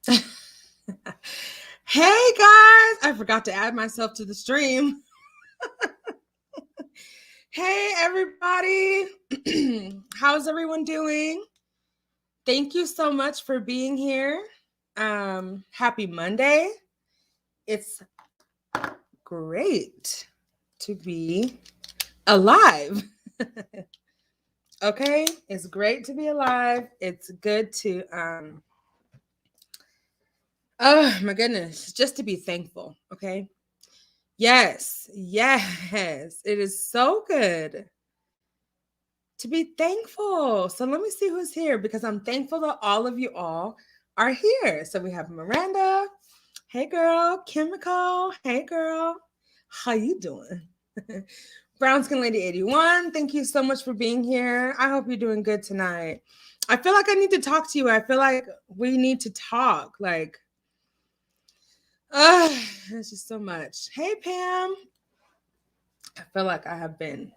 Hey guys, I forgot to add myself to the stream. Hey everybody, how's everyone doing? Thank you so much for being here. Happy Monday. It's great to be alive. Okay, it's great to be alive. It's good to oh my goodness, just to be thankful, okay? Yes, it is so good to be thankful. So let me see who's here because I'm thankful that all of you all are here. So we have Miranda. Hey girl. Chemical. Hey girl. How you doing? Brown Skin Lady 81. Thank you so much for being here. I hope you're doing good tonight. I feel like I need to talk to you. I feel like we need to talk. Like, it's just so much. Hey Pam. I feel like I have been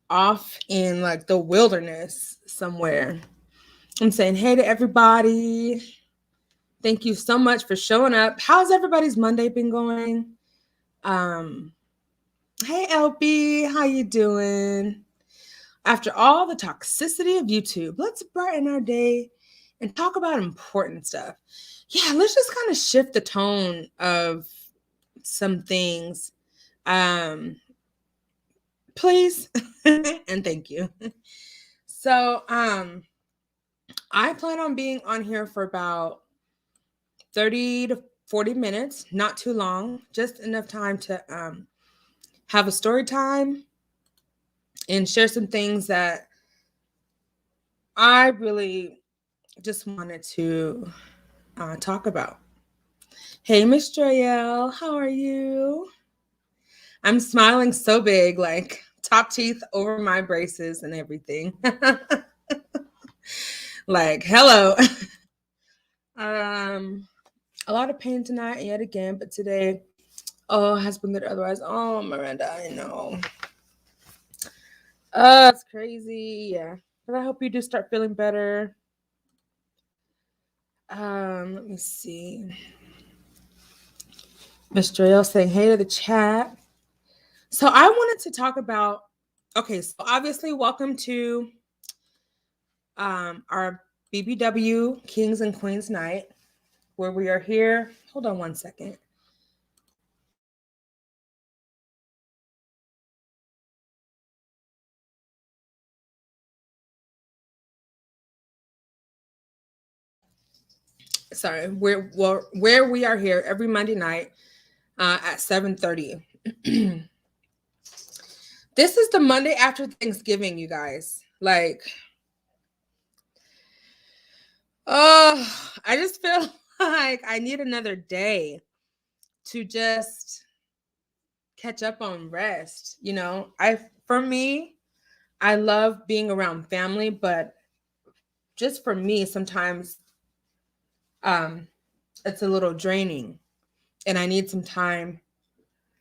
off in like the wilderness somewhere. I'm saying hey to everybody. Thank you so much for showing up. How's everybody's Monday been going? Hey LB, how you doing? After all the toxicity of YouTube, let's brighten our day and talk about important stuff. Yeah, let's just kind of shift the tone of some things. Please and thank you. So, I plan on being on here for about 30 to 40 minutes, not too long, just enough time to have a story time and share some things that I really just wanted to talk about. Hey, Miss Joyelle, how are you? I'm smiling so big, like top teeth over my braces and everything. Like, hello. A lot of pain tonight yet again, but today, has been good otherwise. Oh, Miranda, I know. It's crazy. Yeah. But I hope you do start feeling better. Let me see. Mr. L saying hey to the chat. So I wanted to talk about, okay, so obviously welcome to our BBW Kings and Queens night, where we are here. Hold on one second. Sorry, where we are here every Monday night at 7:30. This is the Monday after Thanksgiving, you guys. Like, I just feel like I need another day to just catch up on rest. You know, for me, I love being around family, but just for me, sometimes it's a little draining and I need some time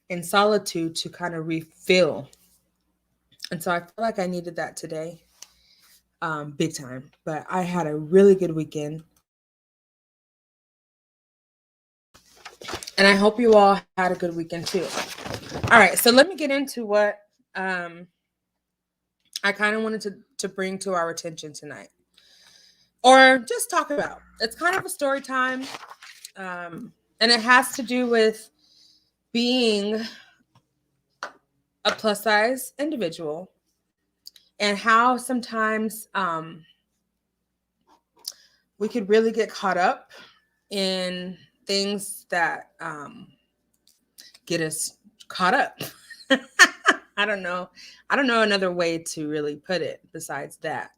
in solitude to kind of refill. And so I feel like I needed that today, big time. But I had a really good weekend. And I hope you all had a good weekend too. All right, so let me get into what I kind of wanted to bring to our attention tonight. Or just talk about. It's kind of a story time. And it has to do with being a plus size individual and how sometimes we could really get caught up in things that get us caught up. I don't know another way to really put it besides that.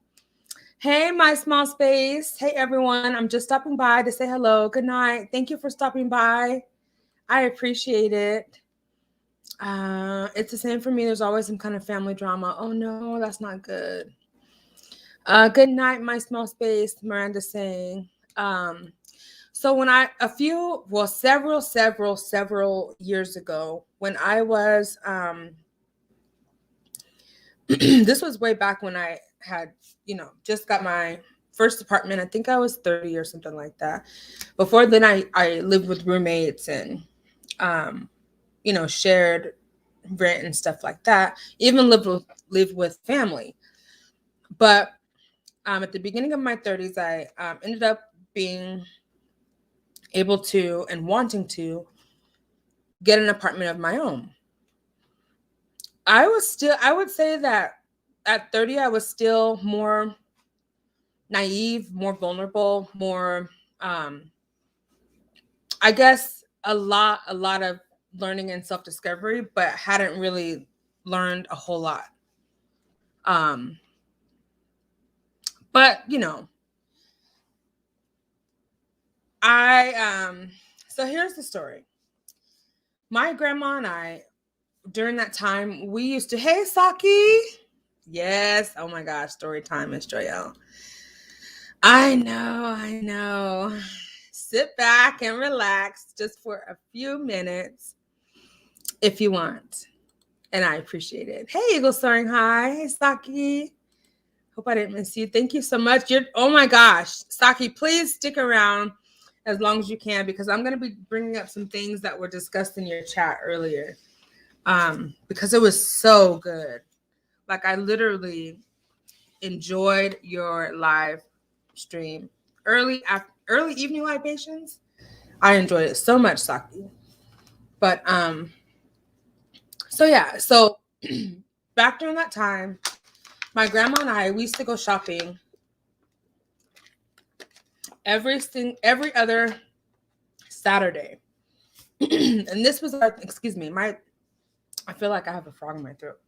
Hey, my small space. Hey, everyone. I'm just stopping by to say hello. Good night. Thank you for stopping by. I appreciate it. It's the same for me. There's always some kind of family drama. Oh, no, that's not good. Good night, my small space. Miranda saying. So when several years ago, when I was, this was way back when I had, just got my first apartment, I think I was 30 or something like that. Before then, I lived with roommates and, shared rent and stuff like that. Even lived with family. But at the beginning of my 30s, I ended up being able to and wanting to get an apartment of my own. I would say that at 30, I was still more naive, more vulnerable, more, I guess a lot of learning and self-discovery, but hadn't really learned a whole lot. But so here's the story. My grandma and I, during that time, we used to, hey, Saki. Yes. Oh my gosh. Story time, Miss Joyelle. I know. Sit back and relax just for a few minutes if you want. And I appreciate it. Hey, Eagle Soaring High. Hey, Saki. Hope I didn't miss you. Thank you so much. Oh my gosh. Saki, please stick around as long as you can, because I'm going to be bringing up some things that were discussed in your chat earlier, because it was so good. Like, I literally enjoyed your live stream. Early evening libations. I enjoyed it so much, Saki. But so back during that time, my grandma and I, we used to go shopping every other Saturday. And this was excuse me, I feel like I have a frog in my throat.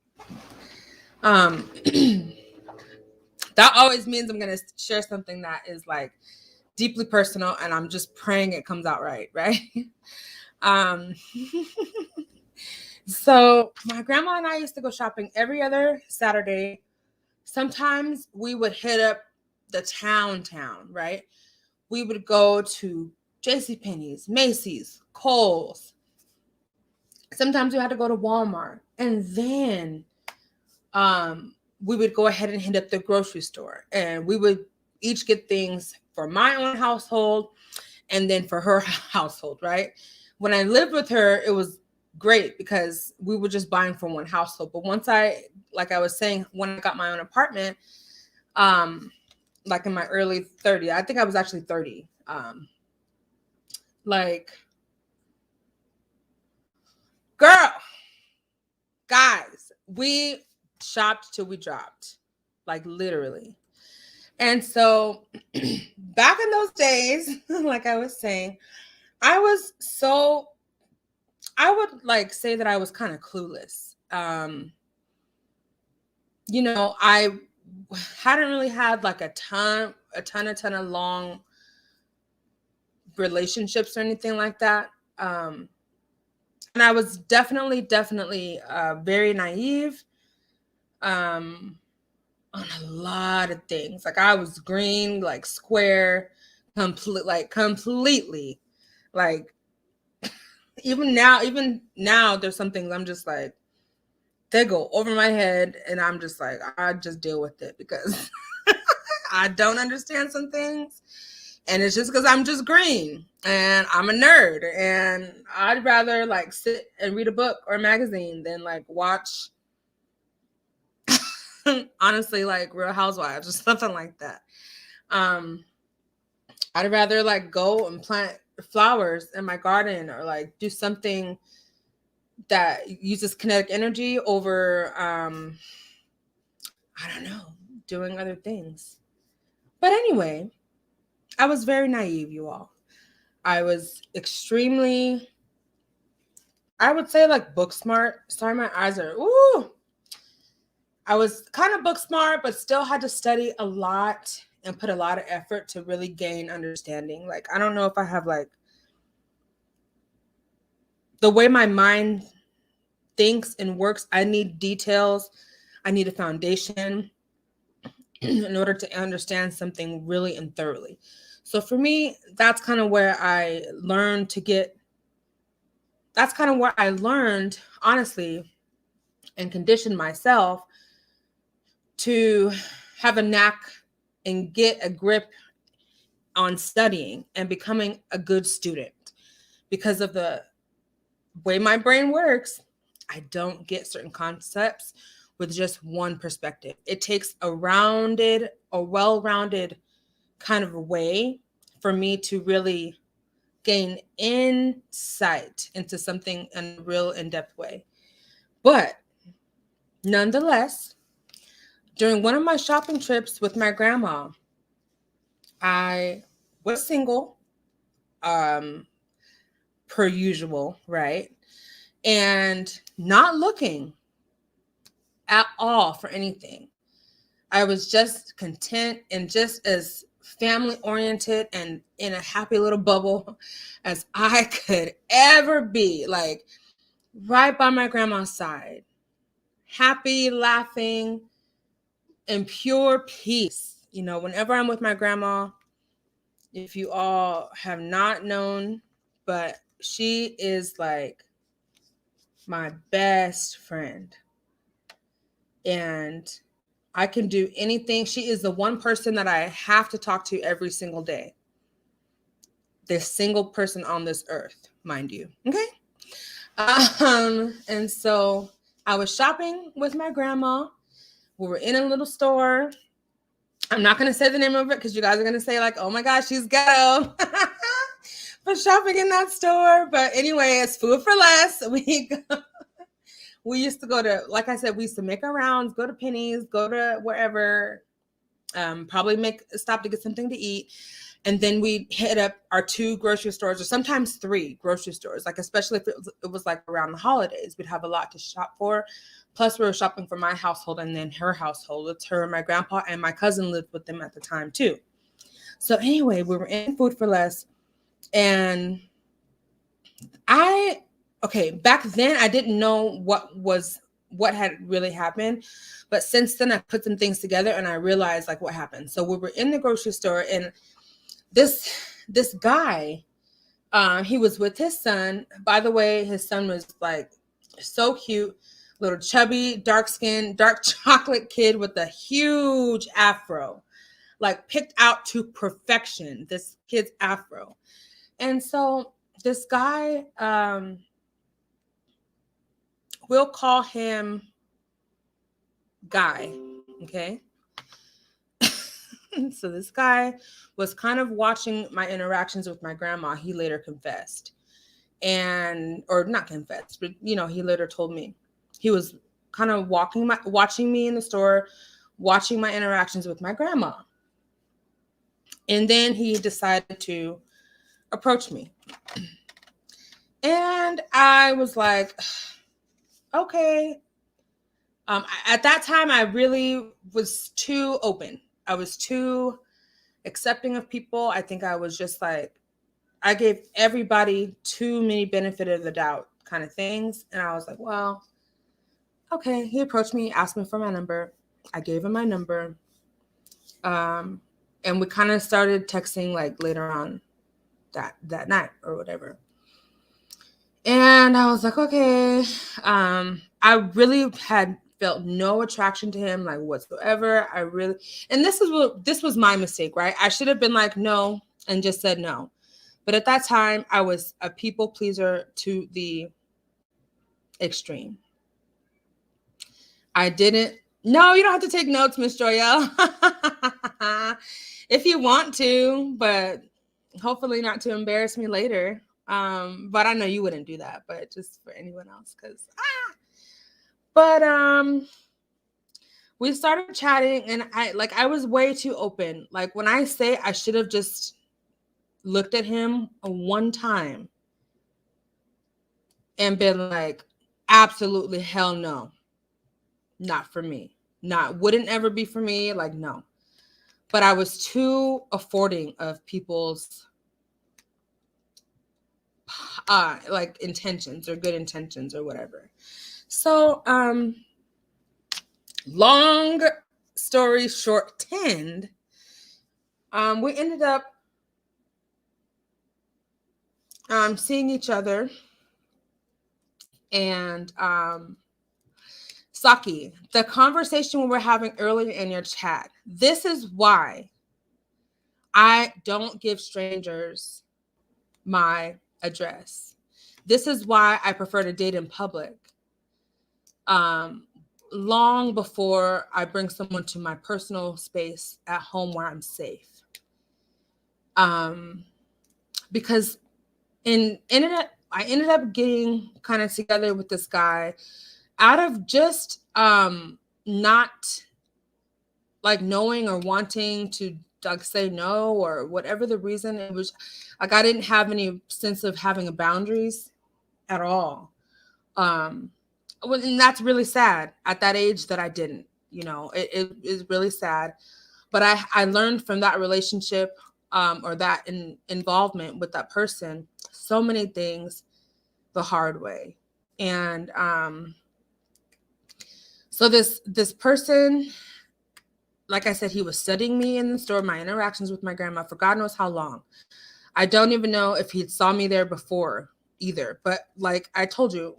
That always means I'm going to share something that is like deeply personal, and I'm just praying it comes out right? So my grandma and I used to go shopping every other Saturday. Sometimes we would hit up the town, right? We would go to JCPenney's, Macy's, Kohl's. Sometimes we had to go to Walmart. And then we would go ahead and hit up the grocery store. And we would each get things for my own household and then for her household, right? When I lived with her, it was great because we were just buying from one household. But once like I was saying, when I got my own apartment, like in my early 30s, I think I was actually 30. Girl, guys, we shopped till we dropped, like literally. And so back in those days, like I was saying, I would like say that I was kind of clueless. I hadn't really had like a ton of long relationships or anything like that. And I was definitely very naive on a lot of things. Like, I was green, like square, completely. Like, even now, there's some things I'm just like, they go over my head, and I'm just like, I just deal with it because I don't understand some things. And it's just because I'm just green and I'm a nerd, and I'd rather like sit and read a book or a magazine than like watch, honestly, like Real Housewives or something like that. I'd rather like go and plant flowers in my garden or like do something that uses kinetic energy over, I don't know, doing other things. But anyway, I was very naive, you all. I was extremely, I would say, like, book smart. Sorry, my eyes are, ooh. I was kind of book smart, but still had to study a lot and put a lot of effort to really gain understanding. Like, I don't know if I have, like, the way my mind thinks and works, I need details. I need a foundation in order to understand something really and thoroughly. So for me, that's kind of where I learned, honestly, and conditioned myself to have a knack and get a grip on studying and becoming a good student. Because of the way my brain works, I don't get certain concepts with just one perspective. It takes a well-rounded kind of a way for me to really gain insight into something in a real in-depth way. But nonetheless, during one of my shopping trips with my grandma, I was single, per usual, right? And not looking at all for anything. I was just content and just as family oriented and in a happy little bubble as I could ever be, like right by my grandma's side, happy, laughing, in pure peace. You know, whenever I'm with my grandma, if you all have not known, but she is like my best friend. And I can do anything. She is the one person that I have to talk to every single day. This single person on this earth, mind you. Okay. And so I was shopping with my grandma. We were in a little store. I'm not going to say the name of it because you guys are going to say like, oh my gosh, she's ghetto. But shopping in that store. But anyway, it's food for less. We used to go to, like I said, we used to make our rounds, go to Penny's, go to wherever, probably make a stop to get something to eat. And then we hit up our 2 grocery stores or sometimes 3 grocery stores, like especially if it was like around the holidays, we'd have a lot to shop for. Plus we were shopping for my household and then her household. It's her and my grandpa and my cousin lived with them at the time too. So anyway, we were in Food for Less and back then I didn't know what had really happened. But since then I put some things together and I realized like what happened. So we were in the grocery store and this guy, he was with his son. By the way, his son was like so cute, little chubby, dark skinned, dark chocolate kid with a huge afro, like picked out to perfection, this kid's afro. And so this guy, we'll call him Guy, okay? So this guy was kind of watching my interactions with my grandma. He later confessed. Or not confessed, but he later told me. He was kind of watching me in the store, watching my interactions with my grandma. And then he decided to approach me. And I was like, okay. At that time, I really was too open. I was too accepting of people. I think I was just like, I gave everybody too many benefit of the doubt kind of things. And I was like, well, okay. He approached me, asked me for my number. I gave him my number. And we kind of started texting like later on that night or whatever. And I was like, okay. I really had felt no attraction to him, like whatsoever. And this was my mistake, right? I should have been like, no, and just said no. But at that time, I was a people pleaser to the extreme. No, you don't have to take notes, Miss Joyelle. If you want to, but hopefully not to embarrass me later. But I know you wouldn't do that, but just for anyone else, But we started chatting and I was way too open. Like when I say I should have just looked at him one time and been like, absolutely hell no. Not for me. Wouldn't ever be for me. Like, no. But I was too affording of people's like intentions or good intentions or whatever. So, long story shortened, we ended up seeing each other. And Saki, the conversation we were having earlier in your chat, this is why I don't give strangers my address. This is why I prefer to date in public. Long before I bring someone to my personal space at home where I'm safe. Because I ended up getting kind of together with this guy out of just not like knowing or wanting to like say no or whatever the reason. It was like I didn't have any sense of having a boundaries at all. And that's really sad at that age that I didn't, it is really sad. But I learned from that relationship or that involvement with that person so many things the hard way. And so this person, like I said, he was studying me in the store, my interactions with my grandma for God knows how long. I don't even know if he saw me there before either. But like I told you,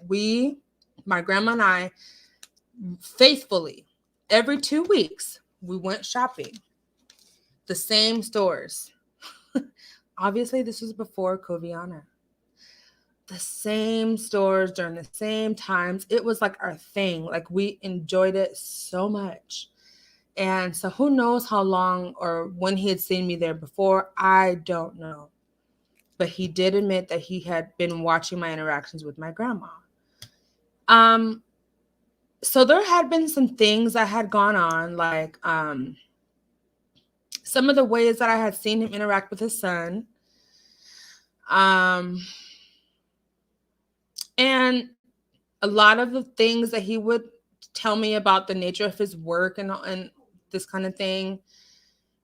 my grandma and I, faithfully, every 2 weeks, we went shopping. The same stores. Obviously, this was before Coviana. The same stores during the same times. It was like our thing. Like we enjoyed it so much. And so who knows how long or when he had seen me there before, I don't know. But he did admit that he had been watching my interactions with my grandma. So there had been some things that had gone on, like some of the ways that I had seen him interact with his son. And a lot of the things that he would tell me about the nature of his work and this kind of thing.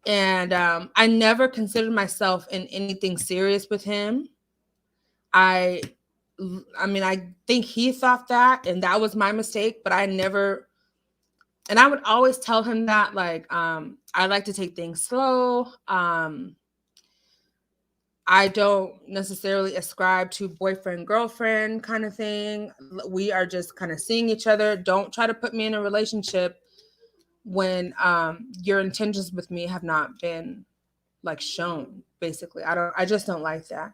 And I never considered myself in anything serious with him. I think he thought that, and that was my mistake, but I never, and I would always tell him that, like, I like to take things slow. I don't necessarily ascribe to boyfriend, girlfriend kind of thing. We are just kind of seeing each other. Don't try to put me in a relationship when your intentions with me have not been like shown, basically. I just don't like that.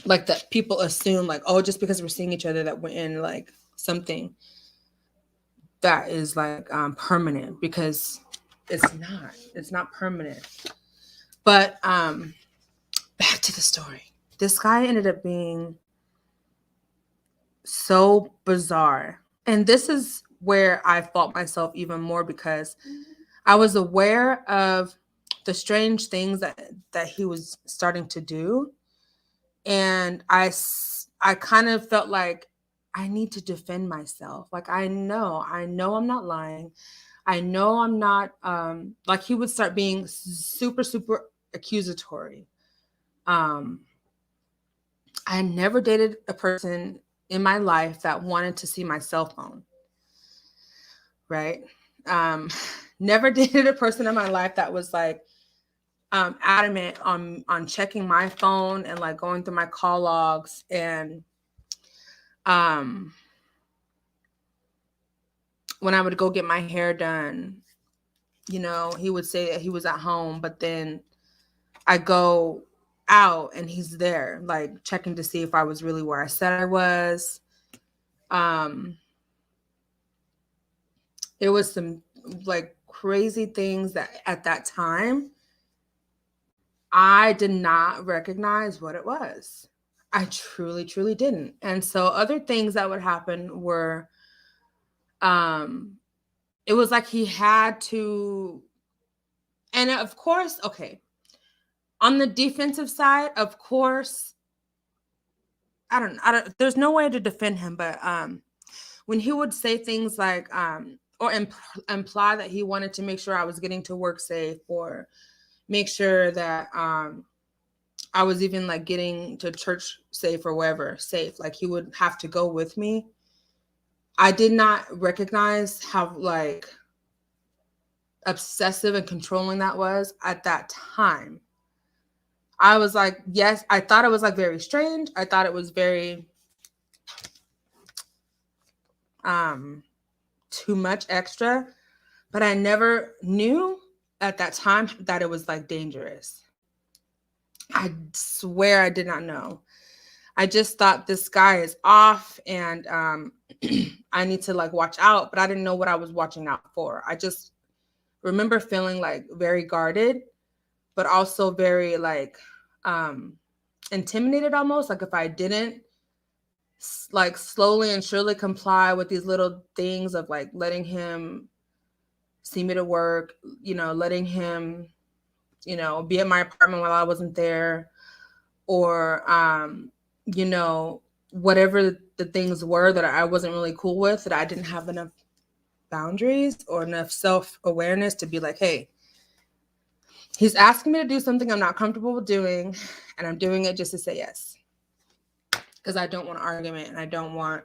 Like that people assume like, oh, just because we're seeing each other that we're in like something that is like permanent, because it's not permanent. But back to the story. This guy ended up being so bizarre. And this is where I fault myself even more, because I was aware of the strange things that he was starting to do. And I kind of felt like I need to defend myself. Like, I know I'm not lying. I know I'm not, like he would start being super, super accusatory. I never dated a person in my life that wanted to see my cell phone. Right? Never dated a person in my life that was like adamant on checking my phone and like going through my call logs. And when I would go get my hair done, he would say that he was at home, but then I go out and he's there, like checking to see if I was really where I said I was. It was some like crazy things that at that time I did not recognize what it was. I truly, truly didn't. And so other things that would happen were, it was like he had to, and of course, okay, on the defensive side, of course, I don't, there's no way to defend him, but when he would say things like, or imply that he wanted to make sure I was getting to work safe, or make sure that I was even like getting to church safe or wherever safe, like he would have to go with me. I did not recognize how like obsessive and controlling that was at that time. I was like, yes, I thought it was like very strange. I thought it was very too much extra, but I never knew at that time that it was like dangerous. I swear I did not know. I just thought this guy is off and I need to like watch out, but I didn't know what I was watching out for. I just remember feeling like very guarded, but also very like intimidated almost. Like if I didn't like slowly and surely comply with these little things of like letting him see me to work, letting him, be at my apartment while I wasn't there, or, whatever the things were that I wasn't really cool with, that I didn't have enough boundaries or enough self-awareness to be like, hey, he's asking me to do something I'm not comfortable with doing, and I'm doing it just to say yes. Because I don't want an argument, and I don't want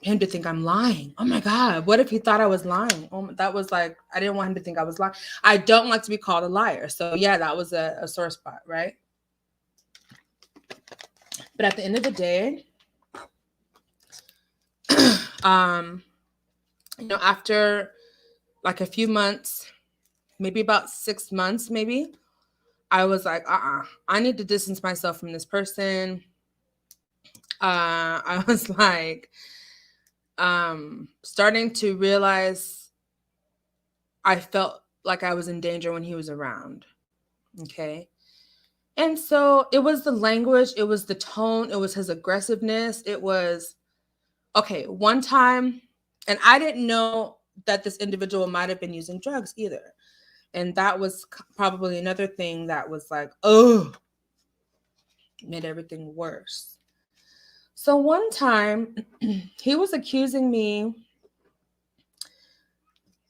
him to think I'm lying. Oh my God, what if he thought I was lying? That was like, I didn't want him to think I was lying. I don't like to be called a liar. So yeah, that was a sore spot, right? But at the end of the day, after like a few months, maybe about 6 months, maybe, I was like, I need to distance myself from this person. I was like, starting to realize I felt like I was in danger when he was around. Okay. And so it was the language, it was the tone, it was his aggressiveness. It was, okay, one time, and I didn't know that this individual might have been using drugs either. And that was probably another thing that was like, oh, made everything worse. So one time he was accusing me.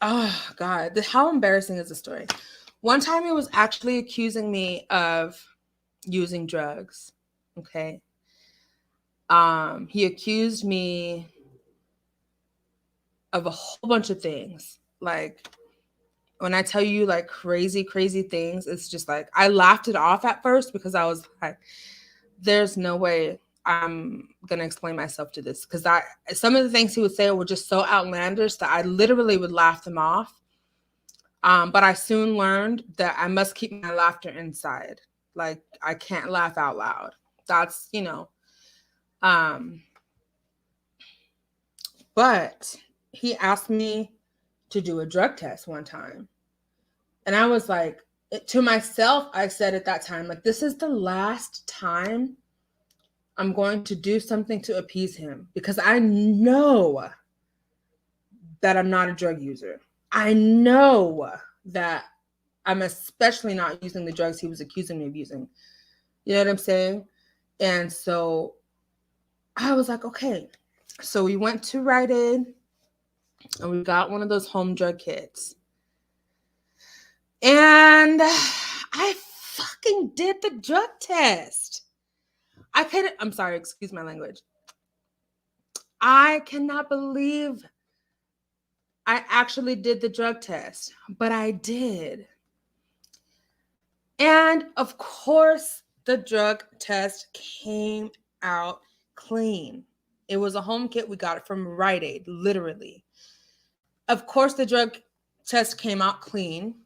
Oh God, how embarrassing is the story? One time he was actually accusing me of using drugs. Okay. He accused me of a whole bunch of things. Like, when I tell you like crazy, crazy things, it's just like, I laughed it off at first because I was like, there's no way I'm going to explain myself to this. Because some of the things he would say were just so outlandish that I literally would laugh them off. But I soon learned that I must keep my laughter inside. Like, I can't laugh out loud. That's, but he asked me to do a drug test one time. And I was like, to myself, I said at that time, like, this is the last time I'm going to do something to appease him, because I know that I'm not a drug user. I know that I'm especially not using the drugs he was accusing me of using. You know what I'm saying? And so I was like, okay. So we went to Rite Aid and we got one of those home drug kits. And I fucking did the drug test. I'm sorry, excuse my language. I cannot believe I actually did the drug test, but I did. And of course, the drug test came out clean. It was a home kit. We got it from Rite Aid, literally. Of course, the drug test came out clean.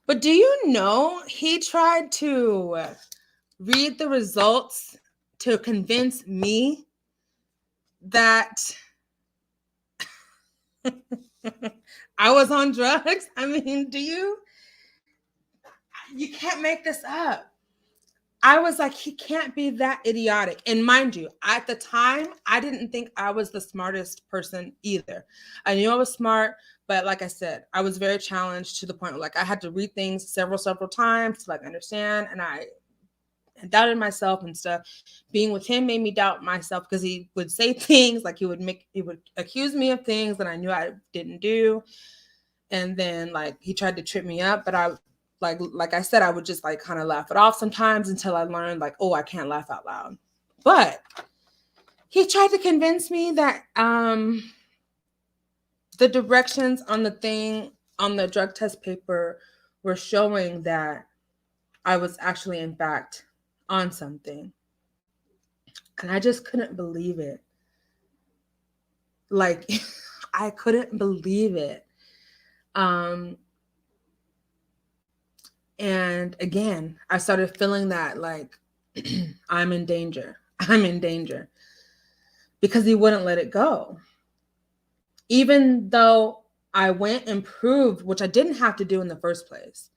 But do you know, he tried to read the results to convince me that I was on drugs? I mean, you can't make this up. I was like, he can't be that idiotic. And mind you, at the time, I didn't think I was the smartest person either. I knew I was smart, but like I said, I was very challenged to the point where like I had to read things several times to like understand. And I doubted myself and stuff. Being with him made me doubt myself, because he would say things like he would accuse me of things that I knew I didn't do. And then like he tried to trip me up, but I like I said, I would just like kind of laugh it off sometimes until I learned like, oh, I can't laugh out loud. But he tried to convince me that the directions on the drug test paper were showing that I was actually in fact on something. And I just couldn't believe it. Like, I couldn't believe it. And again, I started feeling that like I'm in danger. I'm in danger because he wouldn't let it go. Even though I went and proved, which I didn't have to do in the first place.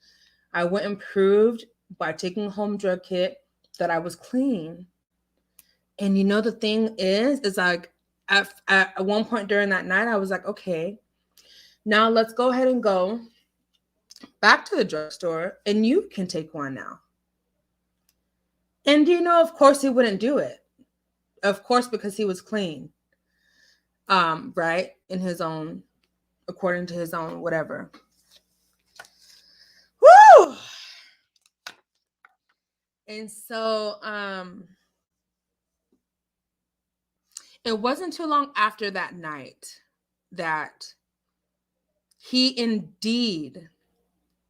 I went and proved by taking a home drug kit that I was clean. And you know, the thing is like at one point during that night, I was like, okay, now let's go ahead and go back to the drugstore and you can take one now. And you know, of course he wouldn't do it. Of course, because he was clean. Right? In his own, according to his own whatever. Woo! And so it wasn't too long after that night that he indeed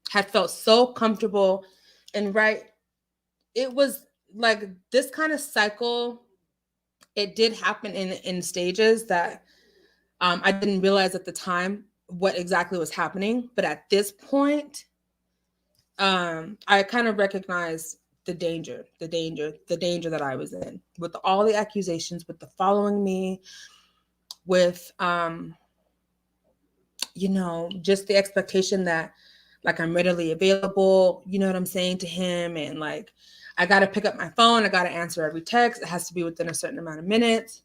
had felt so comfortable and right. It was like this kind of cycle. It did happen in stages that I didn't realize at the time what exactly was happening. But at this point, I kind of recognized the danger that I was in with all the accusations, with the following me, with, you know, just the expectation that like I'm readily available, you know what I'm saying, to him. And like, I got to pick up my phone. I got to answer every text. It has to be within a certain amount of minutes.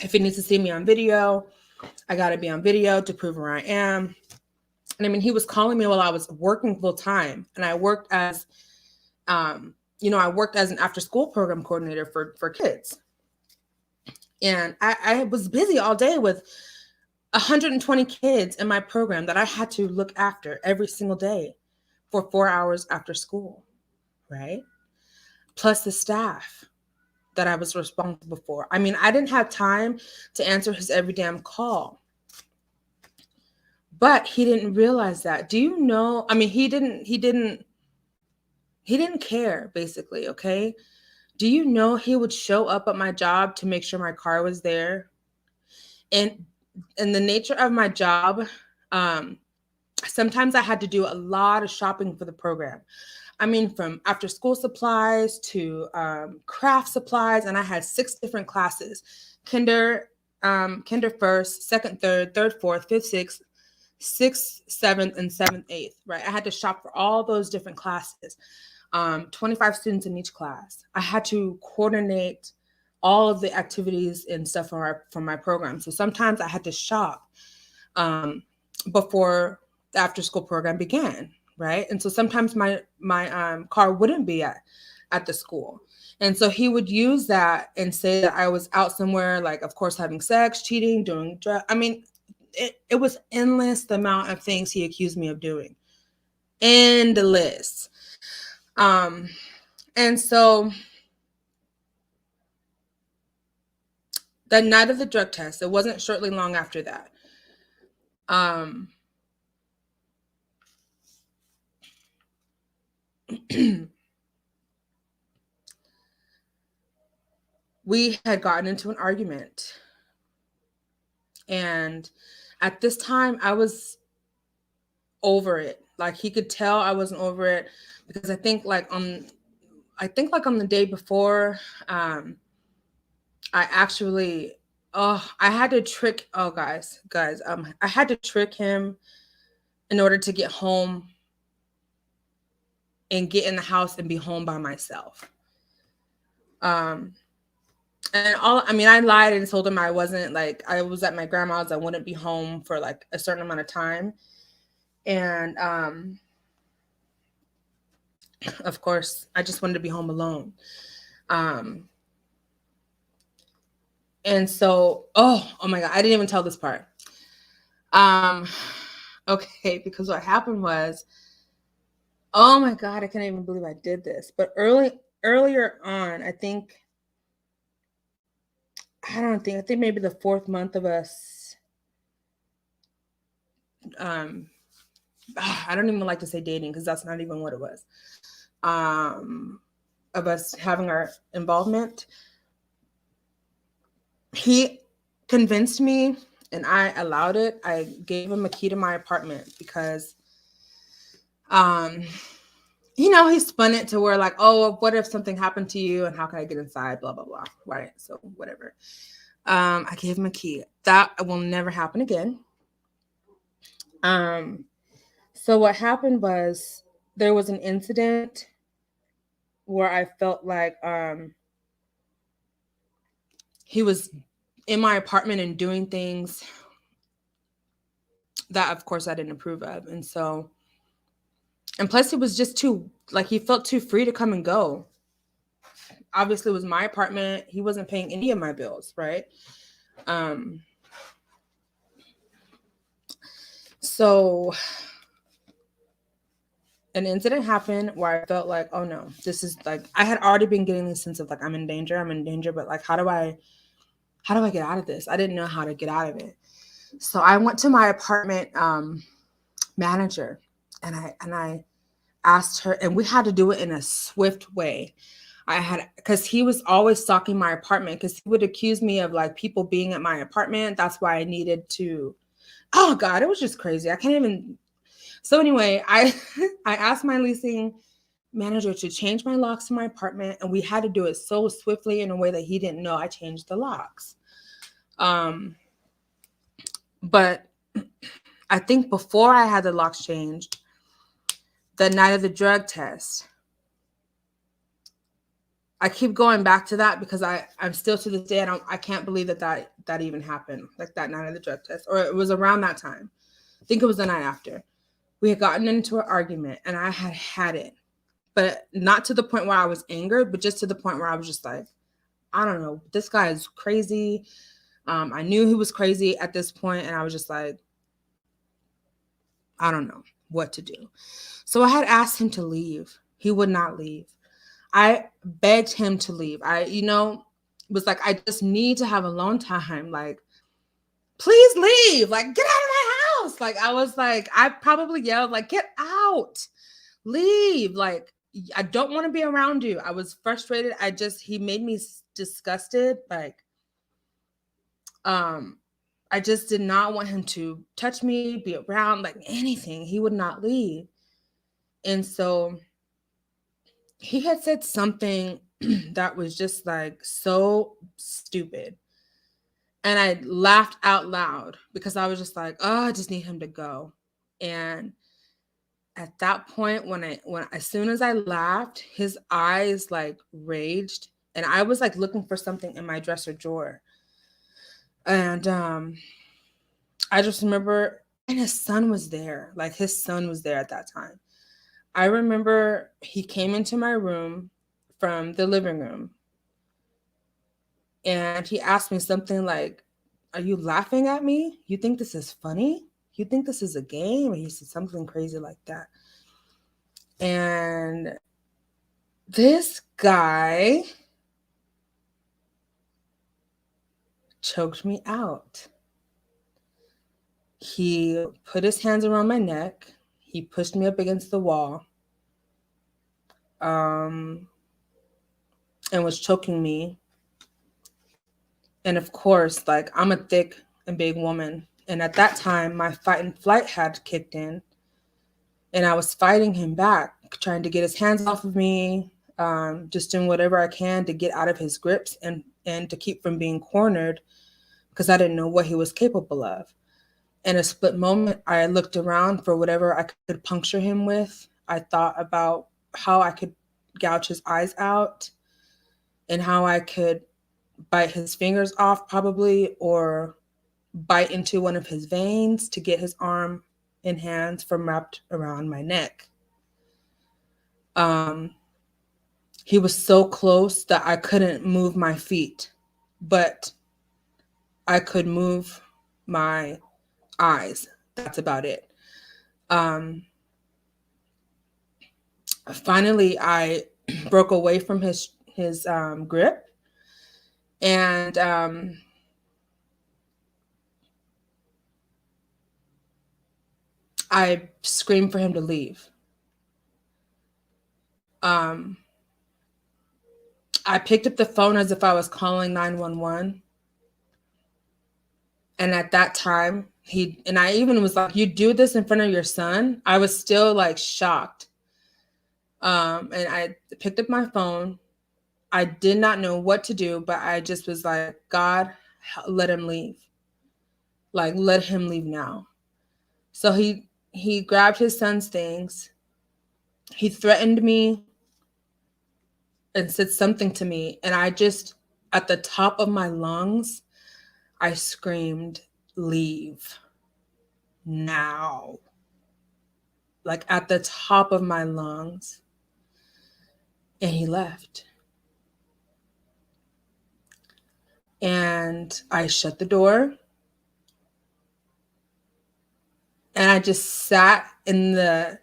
If he needs to see me on video, I got to be on video to prove where I am. And I mean, he was calling me while I was working full time. And I worked as, you know, I worked as an after school program coordinator for kids. And I was busy all day with 120 kids in my program that I had to look after every single day for 4 hours after school, right? Plus the staff that I was responsible for. I mean, I didn't have time to answer his every damn call. But he didn't realize that. Do you know? I mean, he didn't care, basically, okay? Do you know he would show up at my job to make sure my car was there? And the nature of my job, sometimes I had to do a lot of shopping for the program. I mean, from after school supplies to craft supplies, and I had 6 different classes: kinder first, second, third, fourth, fifth, sixth, 6th, 7th, and 7th, 8th, right? I had to shop for all those different classes. 25 students in each class. I had to coordinate all of the activities and stuff from my program. So sometimes I had to shop before the after school program began, right? And so sometimes my car wouldn't be at the school. And so he would use that and say that I was out somewhere, like, of course, having sex, cheating, doing drugs. I mean, it was endless, the amount of things he accused me of doing. Endless. And so the night of the drug test, it wasn't shortly long after that. We had gotten into an argument. And at this time, I was over it. Like, he could tell I wasn't over it, because I think like on the day before, I actually, I had to trick, guys, I had to trick him in order to get home and get in the house and be home by myself. And I lied and told him I wasn't, like, I was at my grandma's. I wouldn't be home for like a certain amount of time. And of course, I just wanted to be home alone. And so, oh my God, I didn't even tell this part. Okay, because what happened was, oh my God, I can't even believe I did this. But earlier on, I think maybe the 4th month of us, I don't even like to say dating, because that's not even what it was, of us having our involvement, he convinced me and I allowed it. I gave him a key to my apartment because, he spun it to where like, oh, what if something happened to you and how can I get inside? Blah, blah, blah. Right. So whatever. I gave him a key. That will never happen again. So what happened was there was an incident where I felt like he was in my apartment and doing things that, of course, I didn't approve of. And plus, it was just he felt too free to come and go. Obviously, it was my apartment. He wasn't paying any of my bills, right? So an incident happened where I felt like, oh no, this is like, I had already been getting this sense of like, I'm in danger, but like, how do I get out of this? I didn't know how to get out of it. So I went to my apartment manager and I asked her, and we had to do it in a swift way. Because he was always stalking my apartment because he would accuse me of like people being at my apartment. That's why I needed to, oh God, it was just crazy. I can't even. So anyway, I asked my leasing manager to change my locks to my apartment, and we had to do it so swiftly in a way that he didn't know I changed the locks. But I think before I had the locks changed, the night of the drug test, I keep going back to that because I'm still to this day, I can't believe that even happened, like that night of the drug test, or it was around that time. I think it was the night after. We had gotten into an argument and I had it, but not to the point where I was angered, but just to the point where I was just like, I don't know, this guy is crazy. I knew he was crazy at this point, and I was just like, I don't know what to do. So I had asked him to leave. He would not leave. I begged him to leave. Was like, I just need to have alone time. Like, please leave. Like, get out of my house. Like, I was like, I probably yelled, like, get out. Leave. Like, I don't want to be around you. I was frustrated. He made me disgusted. Like, I just did not want him to touch me, be around, like anything. He would not leave. And so he had said something that was just like so stupid. And I laughed out loud because I was just like, oh, I just need him to go. And at that point, as soon as I laughed, his eyes like raged, and I was like looking for something in my dresser drawer. And I just remember, and his son was there. Like, his son was there at that time. I remember he came into my room from the living room, and he asked me something like, are you laughing at me? You think this is funny? You think this is a game? Or he said something crazy like that. And this guy choked me out. He put his hands around my neck. He pushed me up against the wall. And was choking me. And of course, like, I'm a thick and big woman. And at that time, my fight and flight had kicked in. And I was fighting him back, trying to get his hands off of me, just doing whatever I can to get out of his grips and to keep from being cornered, because I didn't know what he was capable of. In a split moment, I looked around for whatever I could puncture him with. I thought about how I could gouge his eyes out and how I could bite his fingers off probably, or bite into one of his veins to get his arm and hands from wrapped around my neck. He was so close that I couldn't move my feet, but I could move my eyes. That's about it. Finally, I broke away from his grip, and I screamed for him to leave. I picked up the phone as if I was calling 911. And at that time, I even was like, you do this in front of your son? I was still like shocked. And I picked up my phone. I did not know what to do, but I just was like, God, let him leave. Like, let him leave now. So he grabbed his son's things. He threatened me and said something to me. And I just, at the top of my lungs, I screamed, leave now. Like at the top of my lungs. And he left. And I shut the door. And I just sat in the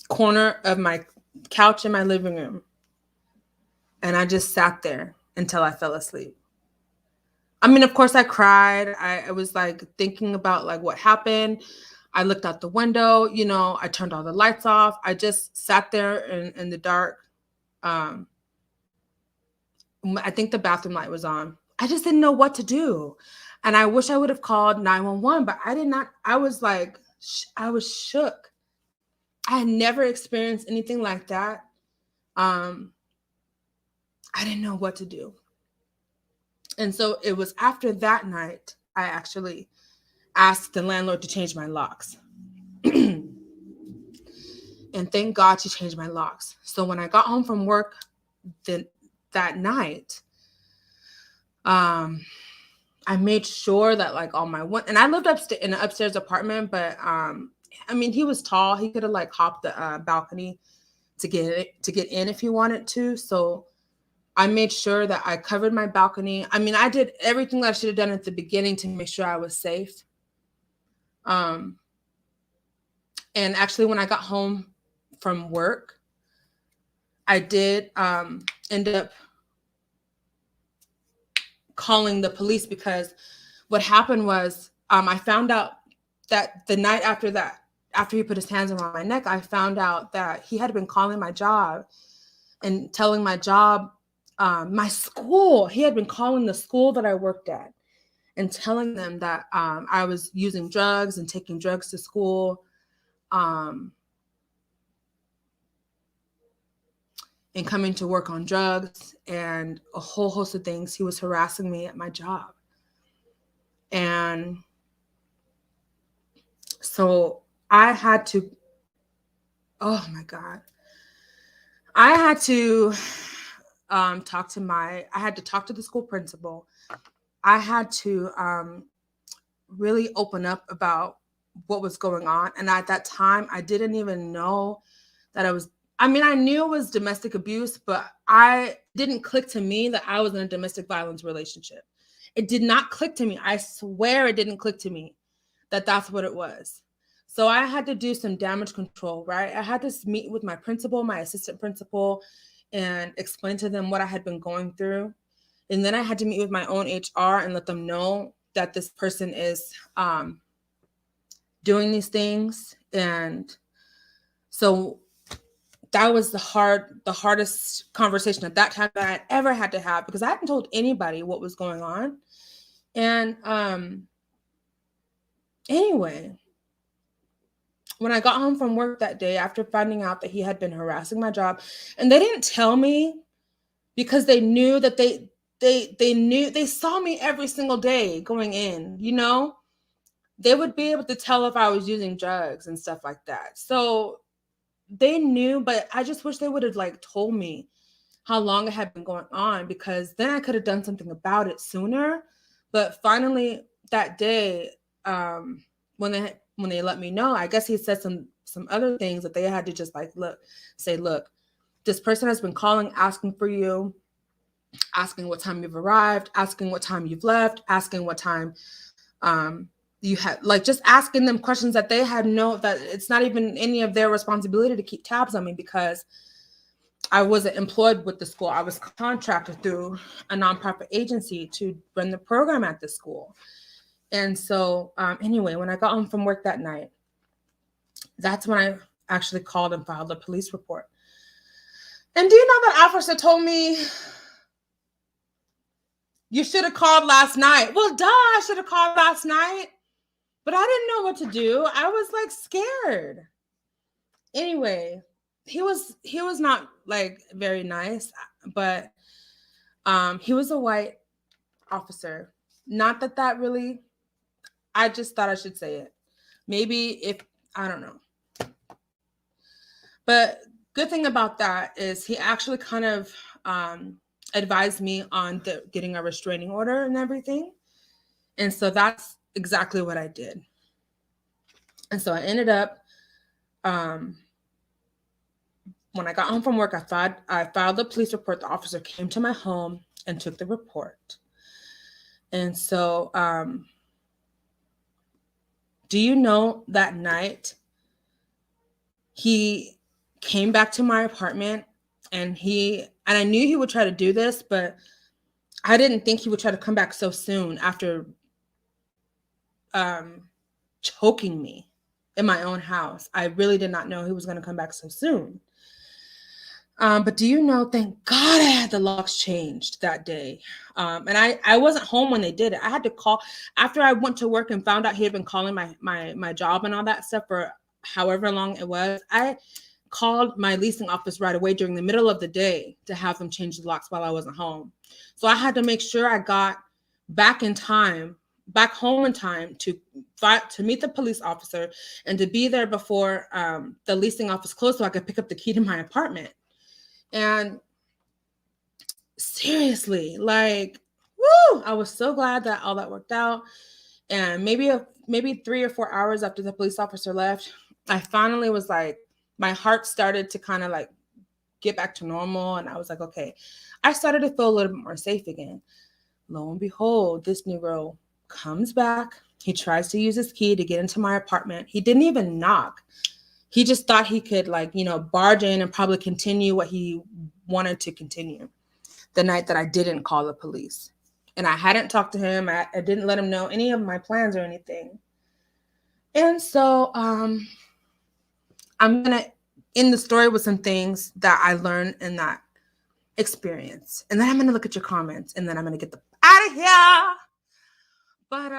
corner of my couch in my living room. And I just sat there until I fell asleep. I mean, of course I cried. I was like thinking about like what happened. I looked out the window, you know, I turned all the lights off. I just sat there in the dark. I think the bathroom light was on. I just didn't know what to do. And I wish I would have called 911, but I did not. I was like, I was shook. I had never experienced anything like that. I didn't know what to do. And so it was after that night, I actually asked the landlord to change my locks. And thank God she changed my locks. So when I got home from work that night, I made sure that like all my and I lived in an upstairs apartment, but I mean, he was tall. He could have like hopped the balcony to get in if he wanted to. So I made sure that I covered my balcony. I mean, I did everything that I should have done at the beginning to make sure I was safe. And actually, when I got home from work, I did end up calling the police because what happened was I found out that the night after that, after he put his hands around my neck, I found out that he had been calling my job and telling my job, my school, he had been calling the school that I worked at and telling them that I was using drugs and taking drugs to school. And coming to work on drugs and a whole host of things. He was harassing me at my job. And so I had to, oh my God. I had to talk to the school principal. I had to really open up about what was going on. And at that time, I didn't even know that I knew it was domestic abuse, but I didn't click to me that I was in a domestic violence relationship. It did not click to me. I swear it didn't click to me that that's what it was. So I had to do some damage control, right? I had to meet with my principal, my assistant principal, and explain to them what I had been going through. And then I had to meet with my own HR and let them know that this person is doing these things. And so that was the hardest conversation at that time that I'd ever had to have, because I hadn't told anybody what was going on. And anyway, when I got home from work that day, after finding out that he had been harassing my job, and they didn't tell me because they knew that they saw me every single day going in, you know, they would be able to tell if I was using drugs and stuff like that. So they knew, but I just wish they would have like told me how long it had been going on, because then I could have done something about it sooner. But finally that day, when they let me know, I guess he said some other things that they had to just like look, this person has been calling, asking for you, asking what time you've arrived, asking what time you've left, asking what time you had, like just asking them questions that they had that it's not even any of their responsibility to keep tabs on me, because I wasn't employed with the school. I was contracted through a nonprofit agency to run the program at the school. And so anyway, when I got home from work that night, that's when I actually called and filed a police report. And do you know that officer told me You should have called last night. Well, duh, I should have called last night. But I didn't know what to do. I was like scared. Anyway, he was not like very nice, but he was a white officer. Not that really, I just thought I should say it. Maybe if, I don't know. But good thing about that is he actually kind of advised me on getting a restraining order and everything. And so that's exactly what I did. And so I ended up, when I got home from work, I filed the police report. The officer came to my home and took the report. And so, do you know that night he came back to my apartment and I knew he would try to do this, but I didn't think he would try to come back so soon after choking me in my own house. I really did not know he was going to come back so soon. But do you know, thank God I had the locks changed that day. And I wasn't home when they did it. I had to call after I went to work and found out he had been calling my job and all that stuff for however long it was. I called my leasing office right away during the middle of the day to have them change the locks while I wasn't home. So I had to make sure I got back home in time to meet the police officer and to be there before the leasing office closed so I could pick up the key to my apartment. And seriously, like, woo, I was so glad that all that worked out. And maybe 3 or 4 hours after the police officer left, I finally was like, my heart started to kind of like get back to normal. And I was like, okay, I started to feel a little bit more safe again. Lo and behold, this Negro comes back. He tries to use his key to get into my apartment. He didn't even knock. He just thought he could barge in and probably continue what he wanted to continue the night that I didn't call the police. And I hadn't talked to him. I didn't let him know any of my plans or anything. And so I'm going to end the story with some things that I learned in that experience. And then I'm going to look at your comments and then I'm going to get out of here. But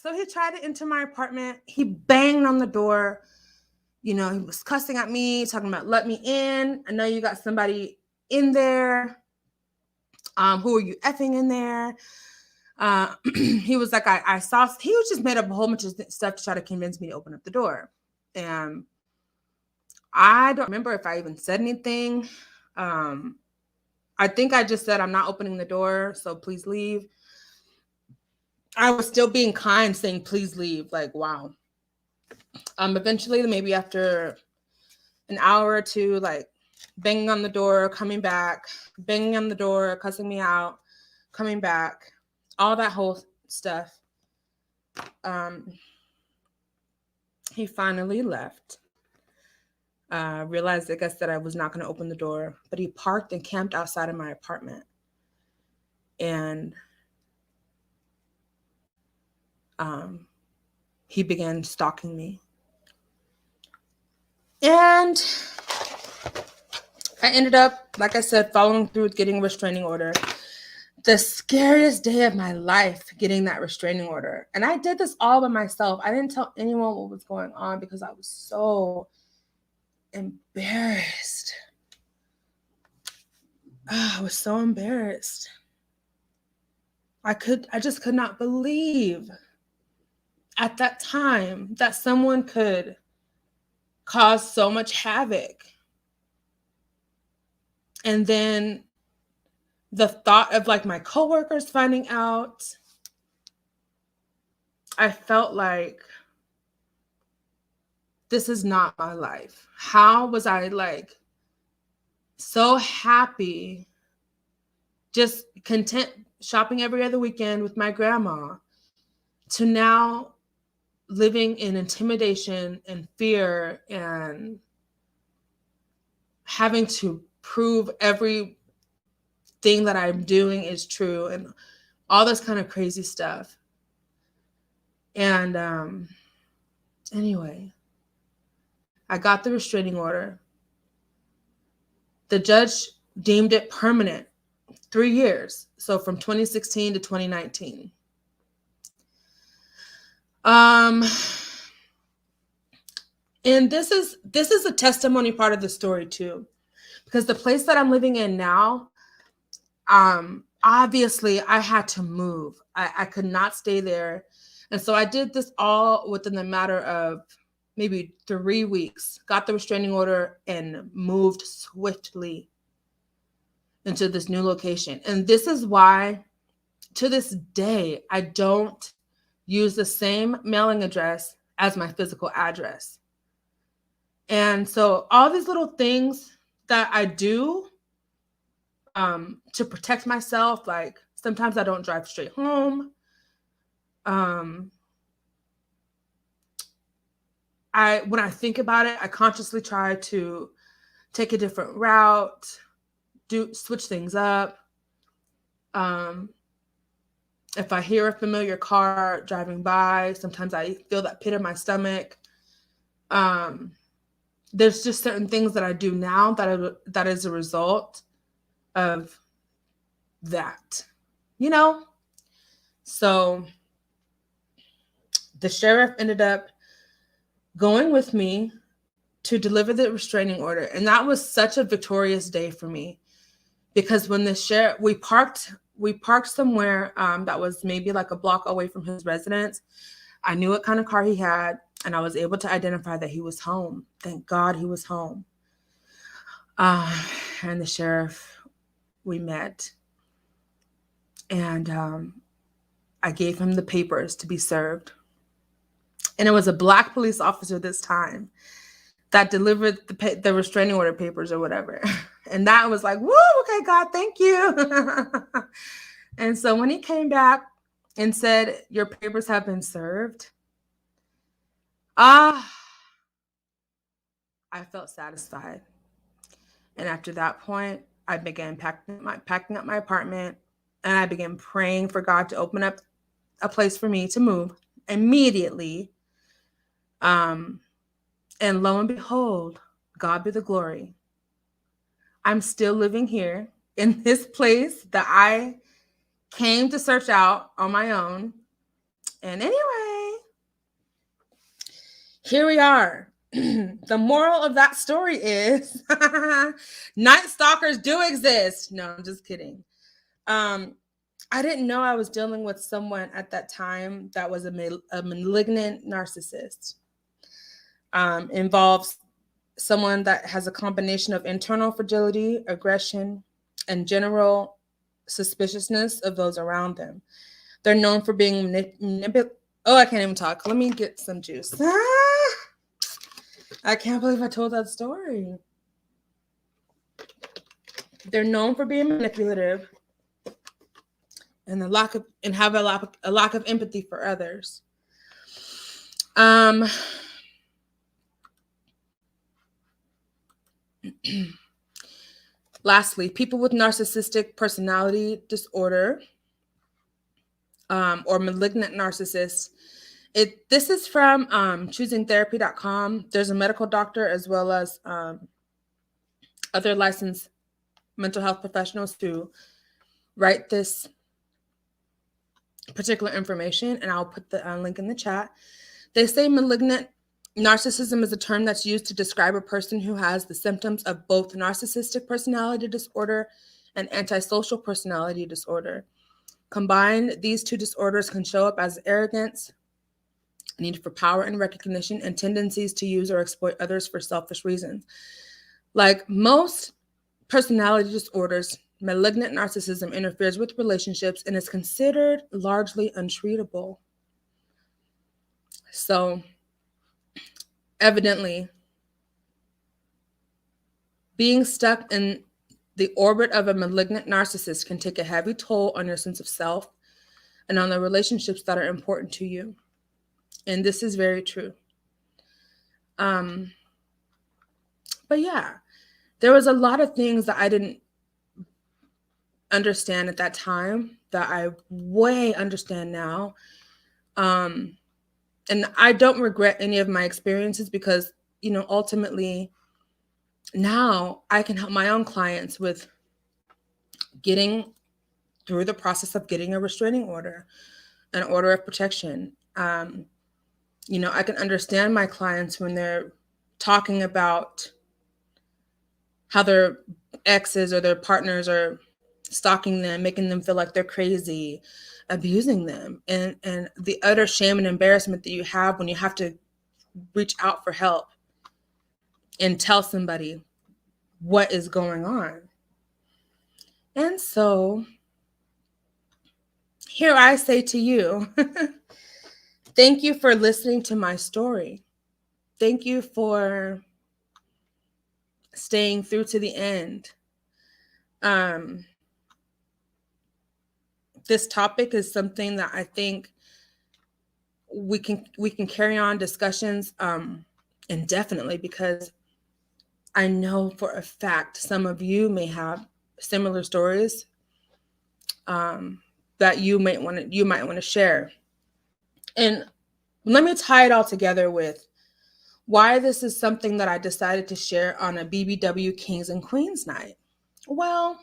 so he tried to enter my apartment. He banged on the door. He was cussing at me, talking about, let me in. I know you got somebody in there. Who are you effing in there? He was like, he was just made up a whole bunch of stuff to try to convince me to open up the door. And I don't remember if I even said anything. I think I just said, I'm not opening the door, so please leave. I was still being kind, saying, please leave. Like, wow. Eventually, maybe after an hour or two, like banging on the door, coming back, banging on the door, cussing me out, coming back, all that whole stuff. He finally left. Realized, like I said, I was not going to open the door, but he parked and camped outside of my apartment. And he began stalking me. And I ended up, like I said, following through with getting a restraining order. The scariest day of my life, getting that restraining order. And I did this all by myself. I didn't tell anyone what was going on because I was so embarrassed. I was so embarrassed. I just could not believe at that time that someone could cause so much havoc. And then the thought of my coworkers finding out, I felt like this is not my life. How was I so happy, just content shopping every other weekend with my grandma, to now living in intimidation and fear and having to prove everything that I'm doing is true and all this kind of crazy stuff. And anyway, I got the restraining order. The judge deemed it permanent, 3 years. So from 2016 to 2019. And this is a testimony part of the story too, because the place that I'm living in now, obviously I had to move. I could not stay there. And so I did this all within the matter of maybe 3 weeks, got the restraining order and moved swiftly into this new location. And this is why to this day, I don't use the same mailing address as my physical address. And so all these little things that I do to protect myself, like sometimes I don't drive straight home. When I think about it, I consciously try to take a different route, switch things up. If I hear a familiar car driving by, sometimes I feel that pit in my stomach. There's just certain things that I do now that is a result of that, So the sheriff ended up going with me to deliver the restraining order. And that was such a victorious day for me, because when the sheriff, we parked somewhere that was maybe like a block away from his residence. I knew what kind of car he had, and I was able to identify that he was home. Thank God he was home. And the sheriff, we met, and I gave him the papers to be served. And it was a Black police officer this time that delivered the restraining order papers or whatever. And that was like, woo, okay, God, thank you. And so when he came back and said, your papers have been served, I felt satisfied. And after that point, I began packing up my apartment, and I began praying for God to open up a place for me to move immediately. And lo and behold, God be the glory. I'm still living here in this place that I came to search out on my own. And anyway, here we are. The moral of that story is night stalkers do exist. No, I'm just kidding. I didn't know I was dealing with someone at that time that was a malignant narcissist. Involves someone that has a combination of internal fragility, aggression, and general suspiciousness of those around them. They're known for being I can't even talk. Let me get some juice. I can't believe I told that story. They're known for being manipulative and have a lack of empathy for others. Lastly, people with narcissistic personality disorder or malignant narcissists. This is from choosingtherapy.com. There's a medical doctor as well as other licensed mental health professionals who write this particular information, and I'll put the link in the chat. They say malignant narcissism is a term that's used to describe a person who has the symptoms of both narcissistic personality disorder and antisocial personality disorder. Combined, these two disorders can show up as arrogance, need for power and recognition, and tendencies to use or exploit others for selfish reasons. Like most personality disorders, malignant narcissism interferes with relationships and is considered largely untreatable. So, evidently, being stuck in the orbit of a malignant narcissist can take a heavy toll on your sense of self and on the relationships that are important to you. And this is very true. But yeah, there was a lot of things that I didn't understand at that time that I way understand now. And I don't regret any of my experiences because, ultimately now I can help my own clients with getting through the process of getting a restraining order, an order of protection. I can understand my clients when they're talking about how their exes or their partners are stalking them, making them feel like they're crazy, abusing them, and the utter shame and embarrassment that you have when you have to reach out for help and tell somebody what is going on. And so here I say to you, thank you for listening to my story. Thank you for staying through to the end. This topic is something that I think we can carry on discussions indefinitely, because I know for a fact some of you may have similar stories that you might want to share. And let me tie it all together with why this is something that I decided to share on a BBW Kings and Queens night. Well,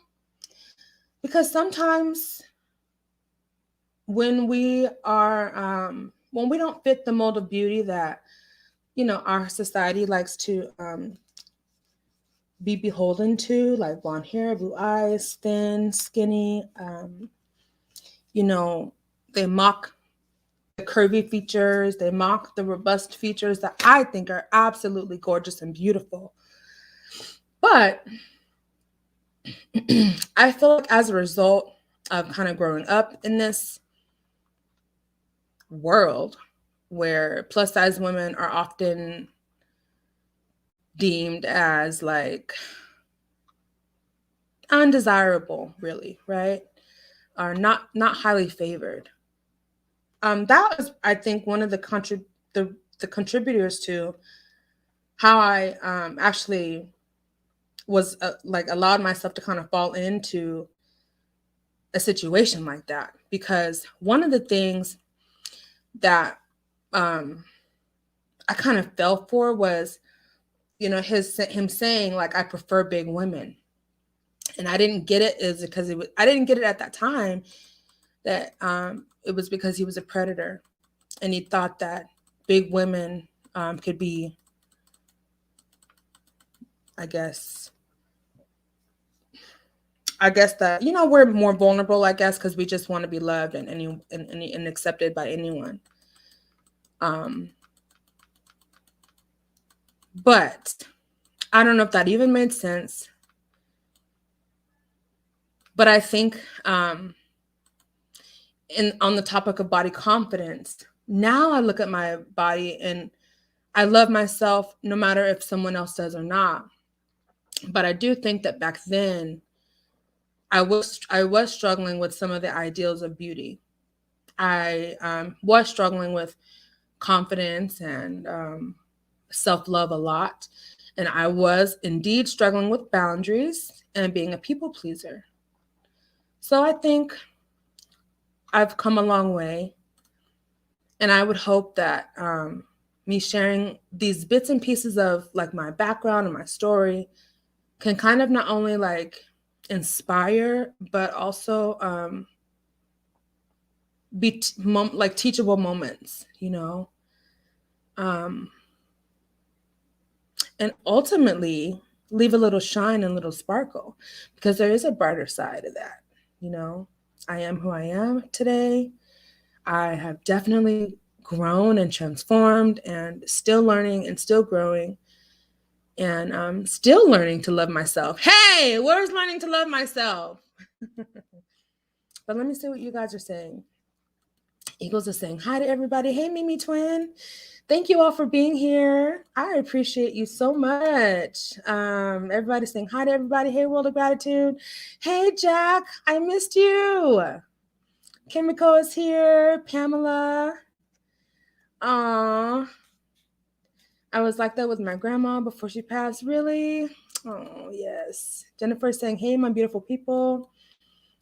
because sometimes when we don't fit the mold of beauty that, our society likes to be beholden to, like blonde hair, blue eyes, thin, skinny, they mock the curvy features, they mock the robust features that I think are absolutely gorgeous and beautiful. But I feel like as a result of kind of growing up in this world where plus size women are often deemed as like undesirable, really, right? Are not highly favored. That was, I think, one of the contributors to how I actually was allowed myself to kind of fall into a situation like that. Because one of the things that I kind of fell for was, him saying like, I prefer big women. And I didn't get it because I didn't get it at that time that it was because he was a predator and he thought that big women could be, I guess that, we're more vulnerable, I guess, because we just want to be loved and accepted by anyone. But I don't know if that even made sense. But I think on the topic of body confidence, now I look at my body and I love myself no matter if someone else does or not. But I do think that back then I was struggling with some of the ideals of beauty. I was struggling with confidence and self-love a lot. And I was indeed struggling with boundaries and being a people pleaser. So I think I've come a long way. And I would hope that me sharing these bits and pieces of like my background and my story can kind of not only like inspire, but also be like teachable moments, and ultimately leave a little shine and a little sparkle, because there is a brighter side of that. I am who I am today. I have definitely grown and transformed and still learning and still growing. And I'm still learning to love myself. Hey, where's learning to love myself? But let me see what you guys are saying. Eagles are saying hi to everybody. Hey, Mimi Twin. Thank you all for being here. I appreciate you so much. Everybody's saying hi to everybody. Hey, World of Gratitude. Hey, Jack. I missed you. Kimiko is here. Pamela. Aww. I was like that with my grandma before she passed. Really? Oh, yes. Jennifer saying, hey, my beautiful people.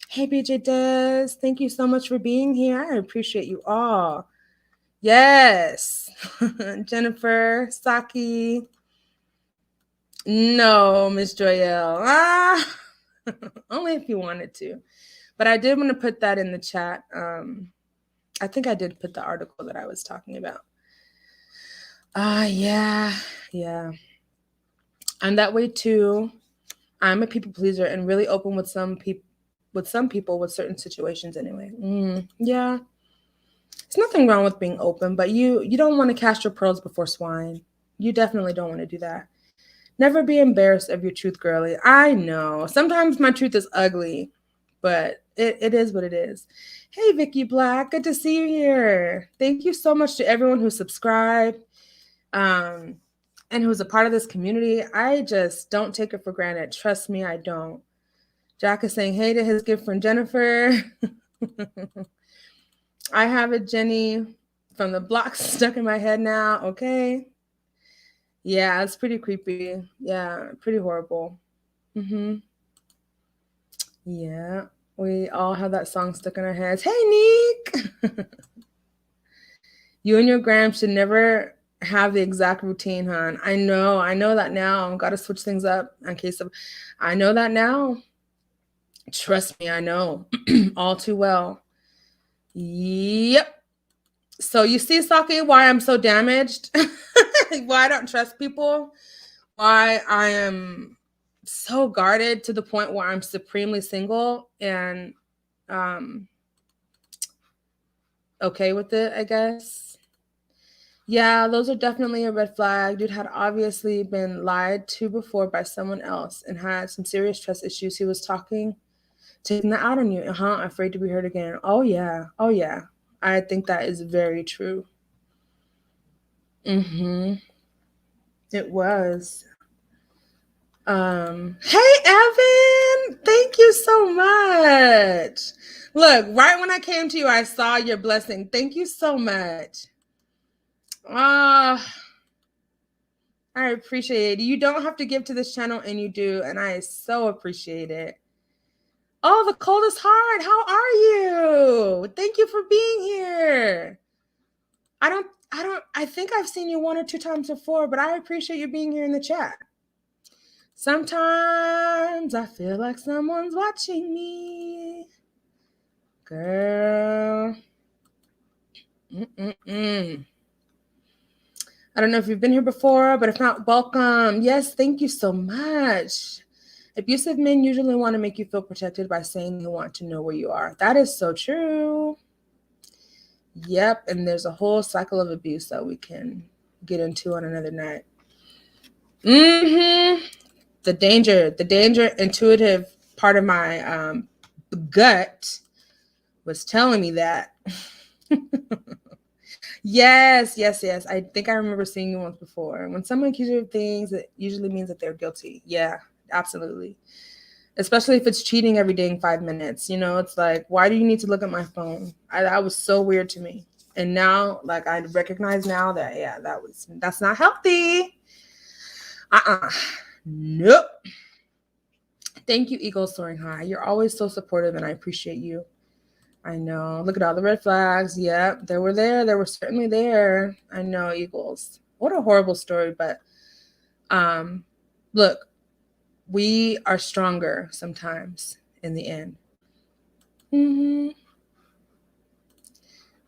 Hey, BJ Des. Thank you so much for being here. I appreciate you all. Yes. Jennifer, Saki. No, Miss Joyelle. Only if you wanted to. But I did want to put that in the chat. I think I did put the article that I was talking about. Yeah. I'm that way too. I'm a people pleaser and really open with some people with certain situations anyway. Yeah. There's nothing wrong with being open, but you don't want to cast your pearls before swine. You definitely don't want to do that. Never be embarrassed of your truth, girly. I know. Sometimes my truth is ugly, but it is what it is. Hey, Vicky Black. Good to see you here. Thank you so much to everyone who subscribed and who's a part of this community. I just don't take it for granted. Trust me, I don't. Jack is saying hey to his good friend Jennifer. I have a Jenny from the block stuck in my head now. Okay. Yeah, it's pretty creepy. Yeah, pretty horrible. Yeah, we all have that song stuck in our heads. Hey, Nick! You and your gram should never have the exact routine, hon. I know that now. Got to switch things up in case of... I know that now. Trust me, I know. All too well. Yep. So you see, Saki, why I'm so damaged? Why I don't trust people? Why I am so guarded to the point where I'm supremely single and okay with it, I guess. Yeah, those are definitely a red flag. Dude had obviously been lied to before by someone else and had some serious trust issues. He was taking that out on you. Afraid to be hurt again. Oh yeah. I think that is very true. It was. Hey Evan, thank you so much. Look, right when I came to you, I saw your blessing. Thank you so much. I appreciate it. You don't have to give to this channel, and you do, and I so appreciate it. Oh, the coldest heart. How are you? Thank you for being here. I think I've seen you 1 or 2 times before, but I appreciate you being here in the chat. Sometimes I feel like someone's watching me. Girl. I don't know if you've been here before, but if not, welcome. Yes, thank you so much. Abusive men usually want to make you feel protected by saying they want to know where you are. That is so true. Yep, and there's a whole cycle of abuse that we can get into on another night. The danger intuitive part of my gut was telling me that. Yes. I think I remember seeing you once before. When someone accuses you of things, it usually means that they're guilty. Yeah, absolutely. Especially if it's cheating every day in 5 minutes. You know, it's like, why do you need to look at my phone? That was so weird to me. And now, like, I recognize now that, yeah, that's not healthy. Nope. Thank you, Eagle Soaring High. You're always so supportive, and I appreciate you. I know. Look at all the red flags. Yep, they were there. They were certainly there. I know, Eagles. What a horrible story. But look, we are stronger sometimes in the end.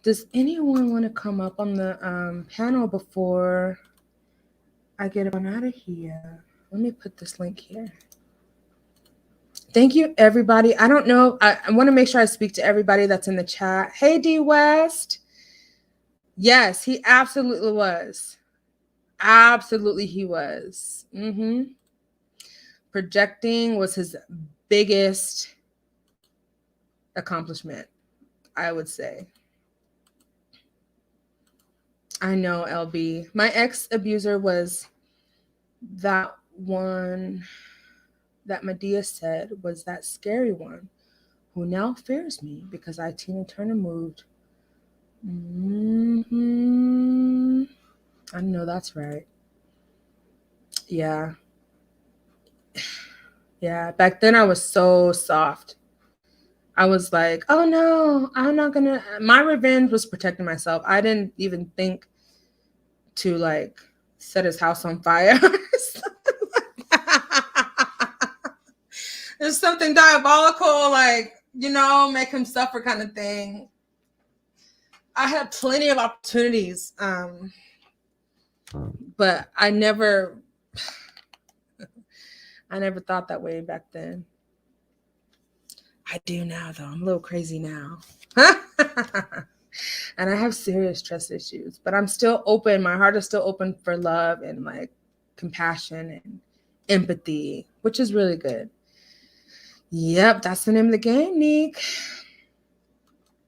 Does anyone want to come up on the panel before I get on out of here? Let me put this link here. Thank you, everybody. I don't know. I want to make sure I speak to everybody that's in the chat. Hey, D West. Yes, he absolutely was. Absolutely, he was. Projecting was his biggest accomplishment, I would say. I know, LB. My ex-abuser was that one that Medea said was that scary one who now fears me because Tina Turner moved. I know that's right. Yeah. Yeah. Back then I was so soft. I was like, oh no, I'm not gonna. My revenge was protecting myself. I didn't even think to like set his house on fire. There's something diabolical, like, make him suffer kind of thing. I had plenty of opportunities, but I never thought that way back then. I do now, though. I'm a little crazy now. And I have serious trust issues, but I'm still open. My heart is still open for love and like compassion and empathy, which is really good. Yep, that's the name of the game, Nick.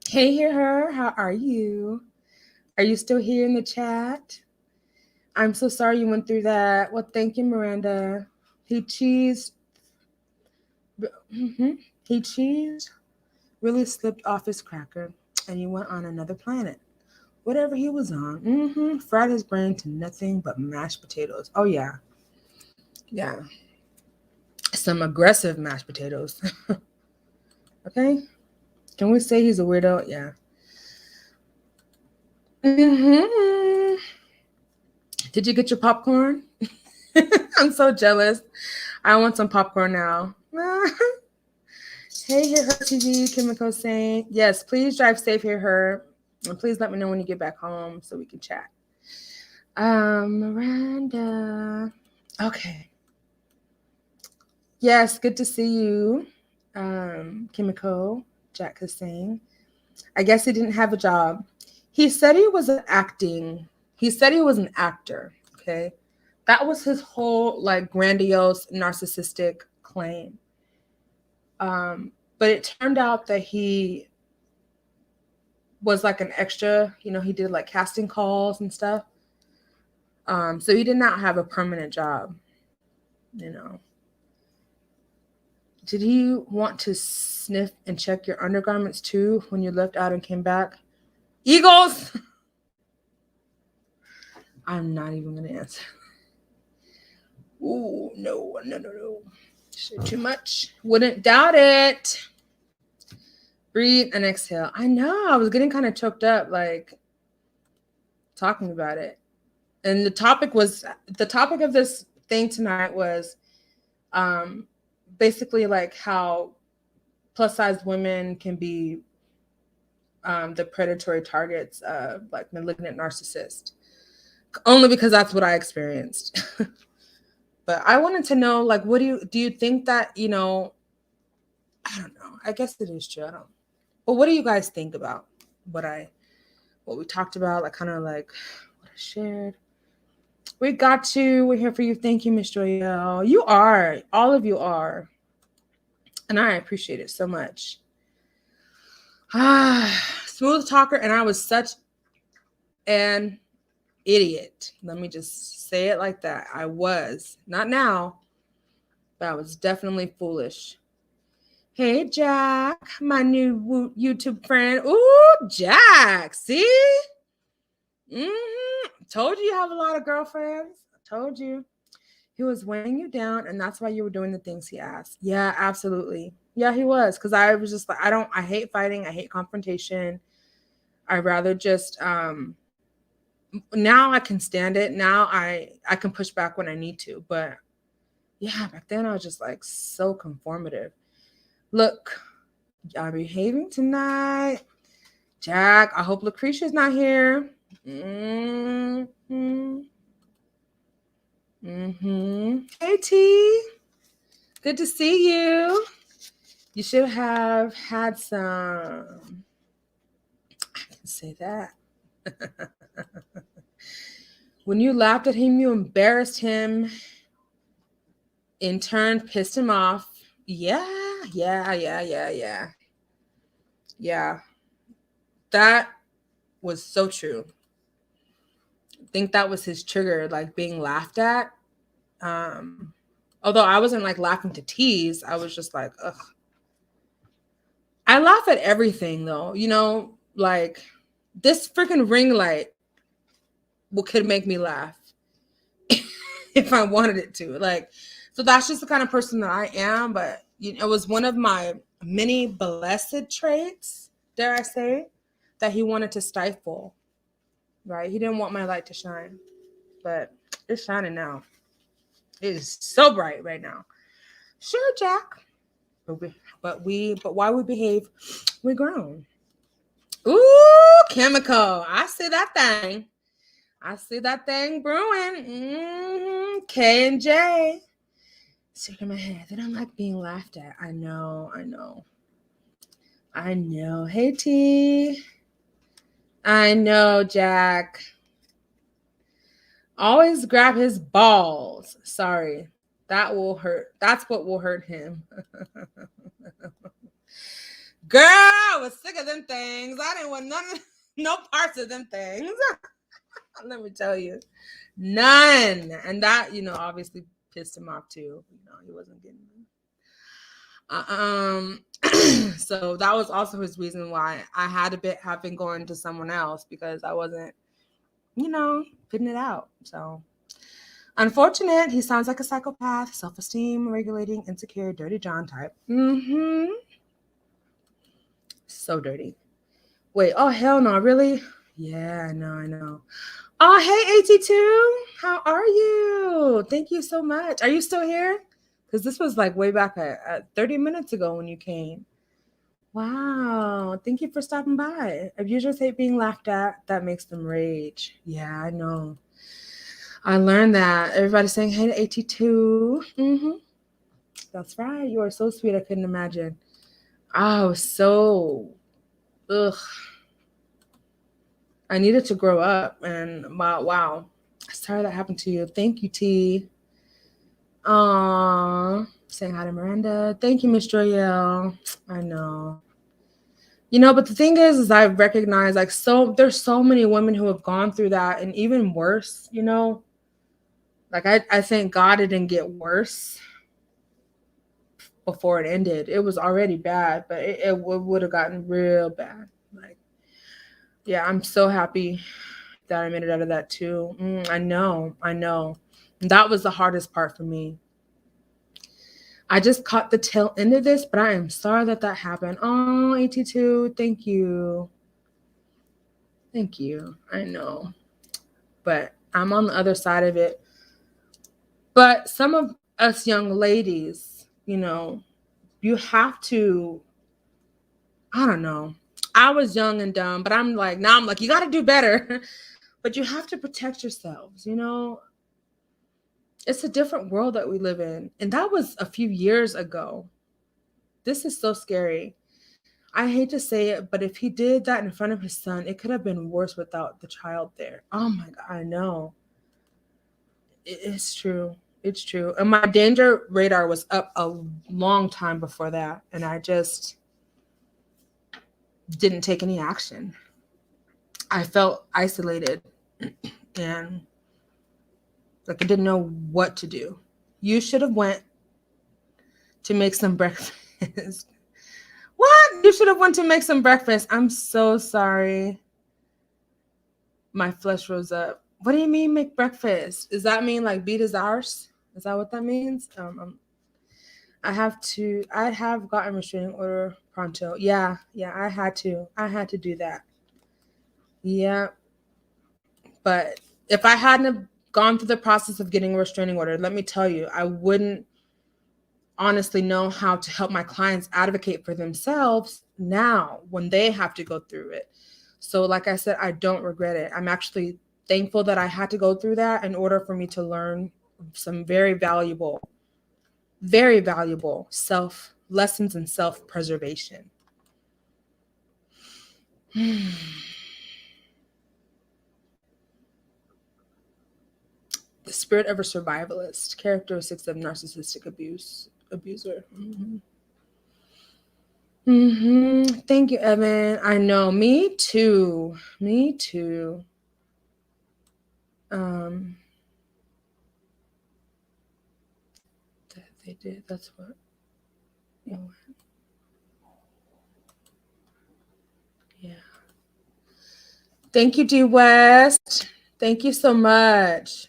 Hey, hear her. How are you? Are you still here in the chat? I'm so sorry you went through that. Well, thank you, Miranda. He cheesed really slipped off his cracker and he went on another planet. Whatever he was on, fried his brain to nothing but mashed potatoes. Oh, yeah. Yeah. Some aggressive mashed potatoes. Okay? Can we say he's a weirdo? Yeah. Did you get your popcorn? I'm so jealous. I want some popcorn now. Hey, Hear Her TV, Kimiko saying, yes, please drive safe, Hear Her. And please let me know when you get back home so we can chat. Miranda. Okay. Yes, good to see you. Kimiko, Jack is saying. I guess he didn't have a job. He said he was acting. He said he was an actor. Okay. That was his whole like grandiose narcissistic claim. But it turned out that he was like an extra, he did like casting calls and stuff. So he did not have a permanent job, Did he want to sniff and check your undergarments too when you left out and came back? Eagles! I'm not even going to answer. Ooh, no. Shit, too much. Wouldn't doubt it. Breathe and exhale. I know. I was getting kind of choked up, like, talking about it. And the topic of this thing tonight was basically like how plus-size women can be the predatory targets of like malignant narcissist. Only because that's what I experienced. But I wanted to know, like, what do you think that, I don't know. I guess it is true. I don't. But what do you guys think about what we talked about? Like, kind of like what I shared. We got you. We're here for you. Thank you, Miss Joyelle. You are. All of you are. And I appreciate it so much. Smooth talker. And I was such an idiot. Let me just say it like that. I was. Not now. But I was definitely foolish. Hey, Jack. My new YouTube friend. Ooh, Jack. See? Told you have a lot of girlfriends. I told you. He was weighing you down, and that's why you were doing the things he asked. Yeah, absolutely. Yeah, he was. Because I was just like, I hate fighting. I hate confrontation. I'd rather just, now I can stand it. Now I can push back when I need to. But yeah, back then I was just like so conformative. Look, y'all behaving tonight. Jack, I hope Lucretia's not here. Hey, T. Good to see you. You should have had some. I can say that. When you laughed at him, you embarrassed him. In turn, pissed him off. Yeah. That was so true. I think that was his trigger, like being laughed at. Although I wasn't like laughing to tease, I was just like, ugh. I laugh at everything though, like this freaking ring light could make me laugh if I wanted it to. Like, so that's just the kind of person that I am. But it was one of my many blessed traits, dare I say, that he wanted to stifle. Right? He didn't want my light to shine, but it's shining now. It is so bright right now. Sure, Jack. But why we behave, we grown. Ooh, chemical. I see that thing. I see that thing brewing. K and J. Shaking my head. They don't like being laughed at. I know. Hey, T. I know, Jack. Always grab his balls. Sorry. That will hurt. That's what will hurt him. Girl, I was sick of them things. I didn't want no parts of them things. Let me tell you. None. And that, obviously pissed him off too. He wasn't getting so that was also his reason why I had have been going to someone else, because I wasn't, putting it out. So unfortunate. He sounds like a psychopath, self-esteem, regulating, insecure, dirty John type. So dirty. Wait, oh hell no, really? Yeah, I know. Oh, hey, 82. How are you? Thank you so much. Are you still here? Because this was like way back at 30 minutes ago when you came. Wow. Thank you for stopping by. Abusers hate being laughed at. That makes them rage. Yeah, I know. I learned that. Everybody's saying hey to 82. That's right. You are so sweet. I couldn't imagine. Oh, so... Ugh. I needed to grow up, and wow. Sorry that happened to you. Thank you, T. Saying hi to Miranda. Thank you, Miss Joyelle. I know. But the thing is I recognize there's so many women who have gone through that, and even worse, Like I thank God it didn't get worse before it ended. It was already bad, but it would have gotten real bad. Like, yeah, I'm so happy that I made it out of that too. I know. That was the hardest part for me. I just caught the tail end of this, but I am sorry that happened. Oh, 82, thank you. Thank you. I know. But I'm on the other side of it. But some of us young ladies, you have to, I don't know. I was young and dumb, but now I'm like, you got to do better. But you have to protect yourselves, It's a different world that we live in. And that was a few years ago. This is so scary. I hate to say it, but if he did that in front of his son, it could have been worse without the child there. Oh my God, I know. It's true. It's true. And my danger radar was up a long time before that. And I just didn't take any action. I felt isolated and like I didn't know what to do. You should have went to make some breakfast. What? You should have went to make some breakfast. I'm so sorry. My flesh rose up. What do you mean make breakfast? Does that mean like beat his arse? Is that what that means? I have gotten restraining order pronto. Yeah, I had to do that. Yeah. But if I hadn't gone through the process of getting a restraining order, let me tell you, I wouldn't honestly know how to help my clients advocate for themselves now when they have to go through it. So like I said, I don't regret it. I'm actually thankful that I had to go through that in order for me to learn some very valuable lessons in self-preservation. The spirit of a survivalist, characteristics of narcissistic abuser. Thank you, Evan. I know, me too. They did. That's what. Yeah. Thank you, D West. Thank you so much.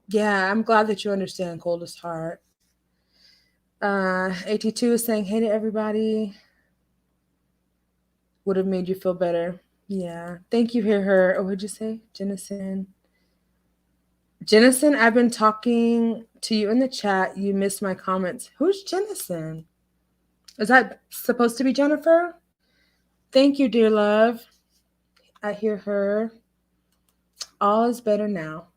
Yeah, I'm glad that you understand Coldest Heart. 82 is saying, hey to everybody. Would have made you feel better. Yeah. Thank you, her. Oh, what'd you say? Jennison. Jennison, I've been talking to you in the chat. You missed my comments. Who's Jennison? Is that supposed to be Jennifer? Thank you, dear love. I hear her. All is better now.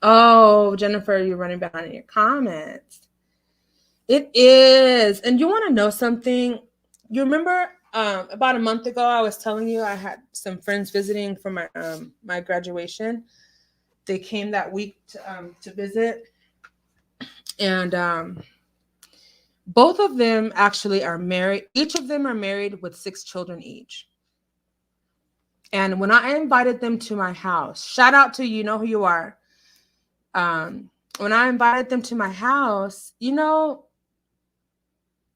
Oh, Jennifer, you're running behind in your comments. It is. And you want to know something? You remember about a month ago, I was telling you I had some friends visiting for my graduation. They came that week to visit. And both of them actually are married. Each of them are married with 6 children each. And when I invited them to my house, shout out to you know who you are. When I invited them to my house, you know,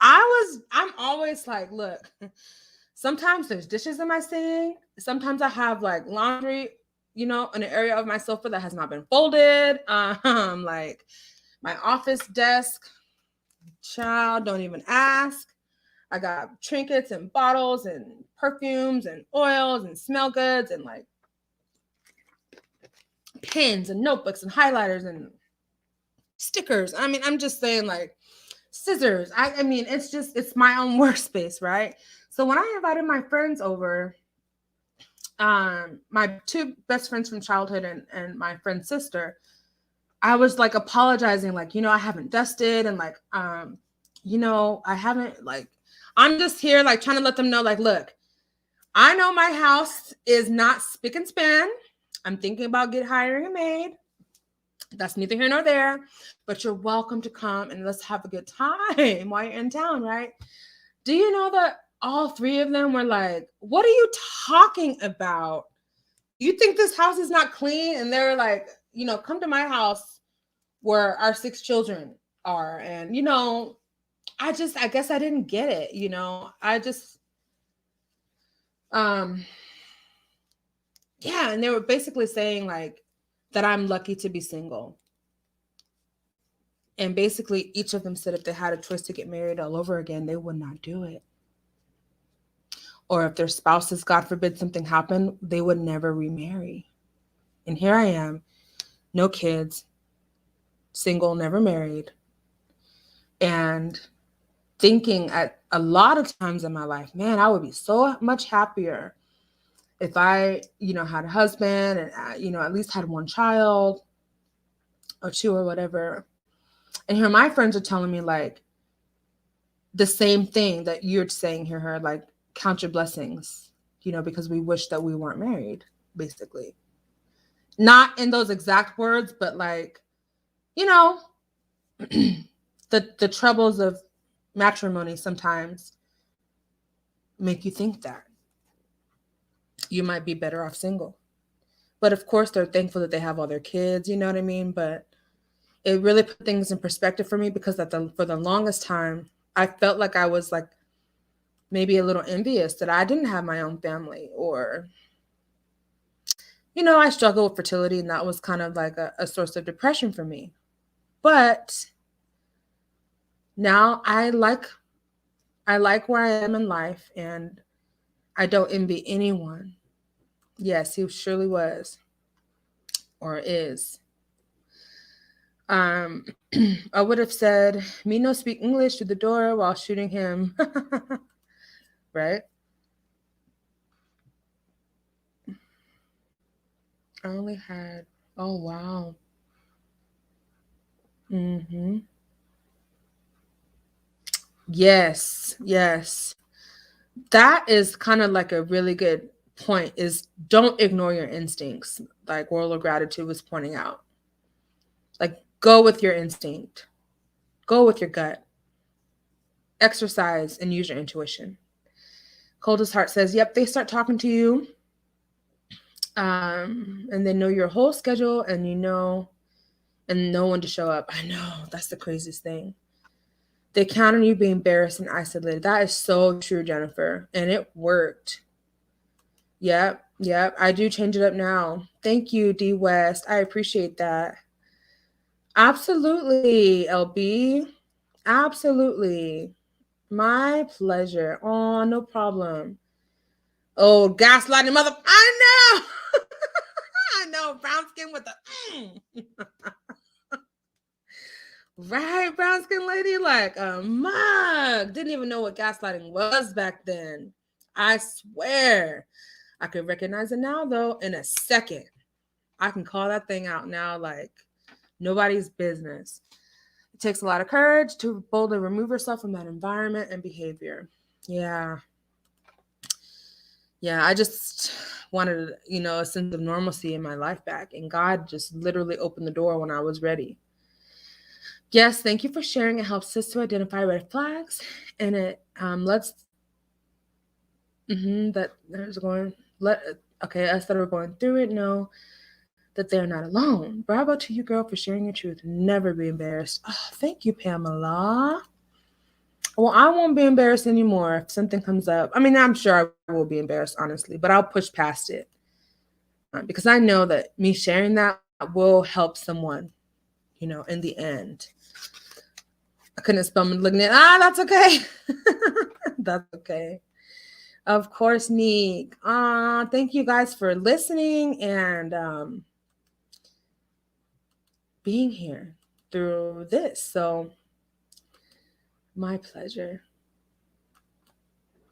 I'm always like, look, sometimes there's dishes in my sink. Sometimes I have like laundry, you know, in an area of my sofa that has not been folded. Like my office desk, child, don't even ask. I got trinkets and bottles and perfumes and oils and smell goods and like pens and notebooks and highlighters and stickers. I mean, I'm just saying like scissors. I mean, it's my own workspace, right? So when I invited my friends over, my 2 best friends from childhood and my friend's sister, I was like apologizing, like, you know, I haven't dusted and like, you know, I haven't like, I'm just here like trying to let them know, like, look, I know my house is not spick and span. I'm thinking about hiring a maid. That's neither here nor there, but you're welcome to come and let's have a good time while you're in town, right? Do you know that all 3 of them were like, what are you talking about? You think this house is not clean? And they're like, you know, come to my house where our 6 children are. And, you know, I guess I didn't get it, you know. Yeah, and they were basically saying like that I'm lucky to be single. And basically each of them said if they had a choice to get married all over again, they would not do it. Or if their spouses, God forbid, something happened, they would never remarry. And here I am, no kids, single, never married, and thinking at a lot of times in my life, man, I would be so much happier if I, you know, had a husband and, you know, at least had 1 child or 2 or whatever. And here my friends are telling me like the same thing that you're saying here, like count your blessings, you know, because we wish that we weren't married, basically. Not in those exact words, but like, you know, the troubles of matrimony sometimes make you think that you might be better off single. But of course, they're thankful that they have all their kids, you know what I mean? But it really put things in perspective for me because for the longest time, I felt like I was like maybe a little envious that I didn't have my own family, or, you know, I struggled with fertility and that was kind of like a source of depression for me. But now I like where I am in life and I don't envy anyone. Yes, he surely was or is. I would have said, me no speak English to the door while shooting him. Right? I only had, oh, wow. Mm-hmm. Yes, yes. That is kind of like a really good point, is don't ignore your instincts, like World of Gratitude was pointing out. Like, go with your instinct. Go with your gut. Exercise and use your intuition. Coldest Heart says, yep, they start talking to you. And they know your whole schedule and you know, and know when to show up. I know, that's the craziest thing. They count on you being embarrassed and isolated. That is so true, Jennifer. And it worked. Yep. I do change it up now. Thank you, D West. I appreciate that. Absolutely, LB. Absolutely. My pleasure. Oh, no problem. Oh, gaslighting mother. I know. I know, Brown skin with the right, brown skin lady, like a mug. Didn't even know what gaslighting was back then. I swear. I could recognize it now, though, in a second. I can call that thing out now like nobody's business. It takes a lot of courage to boldly remove yourself from that environment and behavior. Yeah. Yeah, I just wanted, a sense of normalcy in my life back. And God just literally opened the door when I was ready. Yes, thank you for sharing. It helps us to identify red flags. And it us that are going through it know that they're not alone. Bravo to you, girl, for sharing your truth. Never be embarrassed. Oh, thank you, Pamela. Well, I won't be embarrassed anymore if something comes up. I mean, I'm sure I will be embarrassed, honestly, but I'll push past it because I know that me sharing that will help someone, in the end. I couldn't spell malignant. That's okay. That's okay. Of course, Neek. Thank you guys for listening and being here through this. So, my pleasure.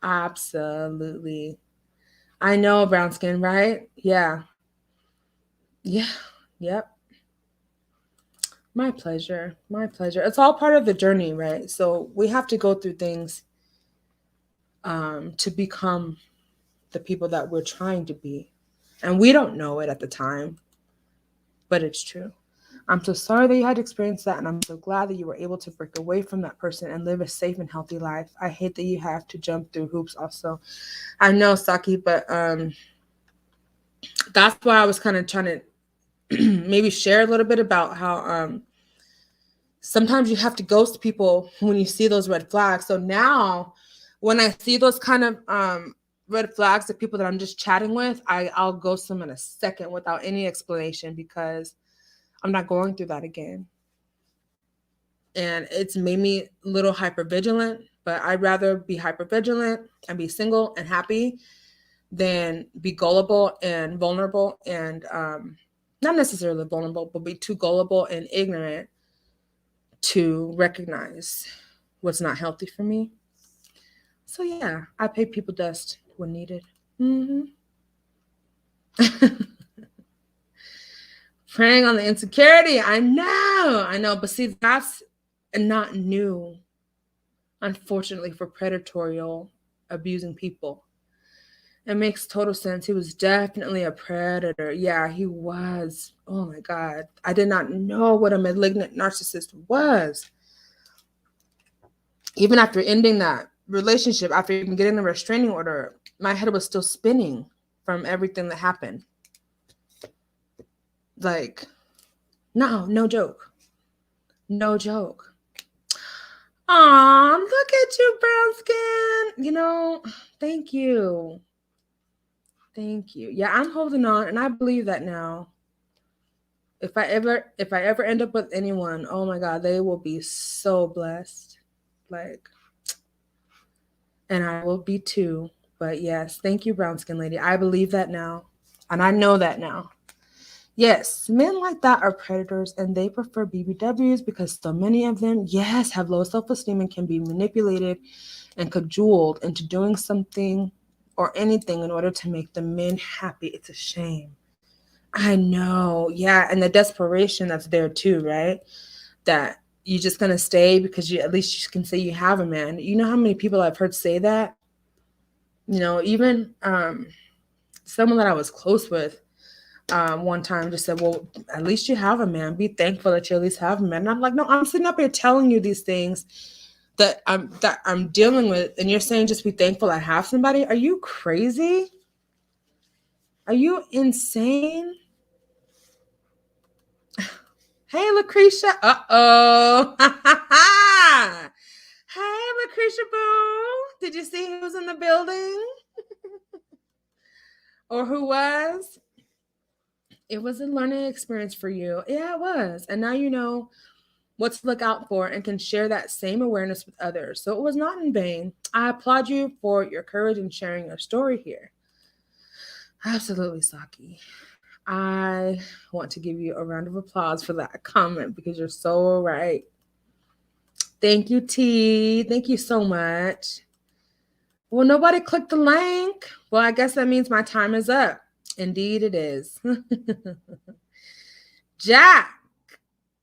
Absolutely. I know, brown skin, right? Yeah. Yeah. Yep. My pleasure. My pleasure. It's all part of the journey, right? So we have to go through things to become the people that we're trying to be. And we don't know it at the time, but it's true. I'm so sorry that you had to experience that, and I'm so glad that you were able to break away from that person and live a safe and healthy life. I hate that you have to jump through hoops also. I know, Saki, but that's why I was kind of trying to maybe share a little bit about how sometimes you have to ghost people when you see those red flags. So now when I see those kind of red flags of people that I'm just chatting with, I'll ghost them in a second without any explanation because I'm not going through that again. And it's made me a little hypervigilant, but I'd rather be hypervigilant and be single and happy than be gullible and vulnerable and not necessarily vulnerable, but be too gullible and ignorant to recognize what's not healthy for me. So yeah, I pay people dust when needed. Preying on the insecurity. I know. But see, that's not new, unfortunately, for predatorial abusing people. It makes total sense. He was definitely a predator. Yeah, he was. Oh my God. I did not know what a malignant narcissist was. Even after ending that relationship, after even getting the restraining order, my head was still spinning from everything that happened. Like, no joke. No joke. Aw, look at you, brown skin. Thank you. Thank you. Yeah, I'm holding on, and I believe that now. If I ever end up with anyone, oh my God, they will be so blessed. Like, and I will be too. But yes, thank you, brown skin lady. I believe that now, and I know that now. Yes, men like that are predators, and they prefer BBWs because so many of them, yes, have low self-esteem and can be manipulated and cajoled into doing something or anything in order to make the men happy. It's a shame. I know. Yeah. And the desperation that's there too, right? That you're just going to stay because at least you can say you have a man. You know how many people I've heard say that? Even someone that I was close with one time just said, well, at least you have a man. Be thankful that you at least have a man. And I'm like, no, I'm sitting up here telling you these things that I'm dealing with, and you're saying just be thankful I have somebody. Are you crazy? Are you insane? Hey, Lucretia. Uh-oh. Hey, Lucretia Boo. Did you see who was in the building? Or who was? It was a learning experience for you. Yeah, it was. And now you know what to look out for and can share that same awareness with others. So it was not in vain. I applaud you for your courage in sharing your story here. Absolutely, Saki. I want to give you a round of applause for that comment because you're so right. Thank you, T. Thank you so much. Well, nobody clicked the link. Well, I guess that means my time is up. Indeed, it is. Jack,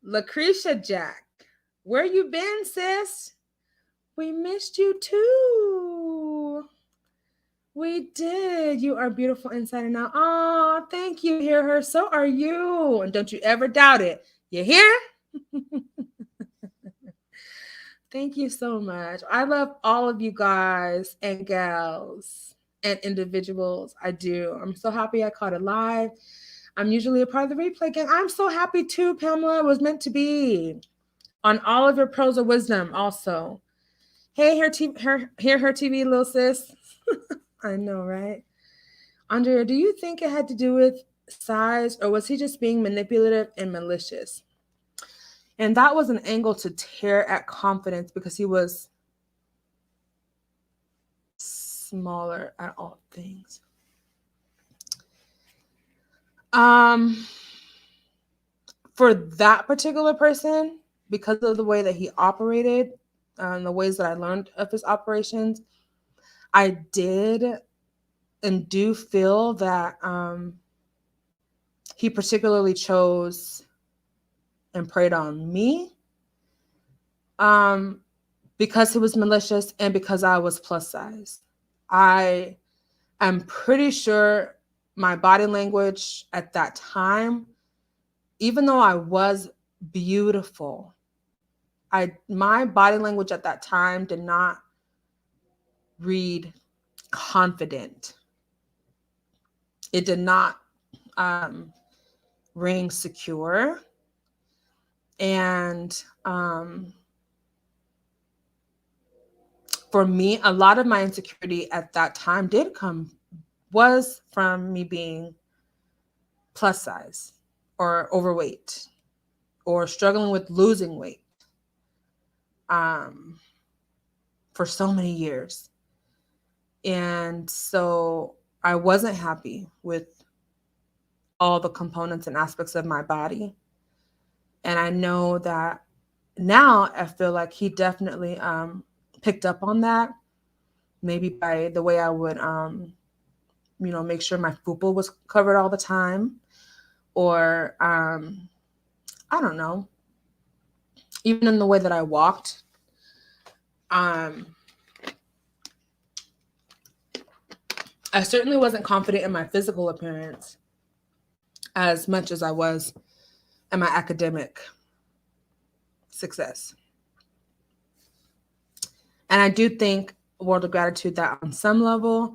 Lucretia Jack, where you been, sis? We missed you too. We did. You are beautiful inside and out. Oh, thank you, hear her. So are you. And don't you ever doubt it. You hear? Thank you so much. I love all of you guys and gals and individuals. I do. I'm so happy I caught it live. I'm usually a part of the replay gang. I'm so happy too, Pamela. It was meant to be. On all of your pearls of wisdom also. Hey, her TV, little sis. I know, right? Andrea, do you think it had to do with size, or was he just being manipulative and malicious? And that was an angle to tear at confidence because he was smaller at all things. For that particular person, because of the way that he operated, the ways that I learned of his operations, I did and do feel that he particularly chose and preyed on me because he was malicious and because I was plus size. I am pretty sure my body language at that time, even though I was beautiful, my body language at that time did not read confident. It did not ring secure. And for me, a lot of my insecurity at that time was from me being plus size or overweight or struggling with losing weight for so many years. And so I wasn't happy with all the components and aspects of my body. And I know that now I feel like he definitely picked up on that, maybe by the way I would, make sure my fupa was covered all the time, or I don't know, even in the way that I walked. I certainly wasn't confident in my physical appearance as much as I was in my academic success. And I do think, world of gratitude, that on some level,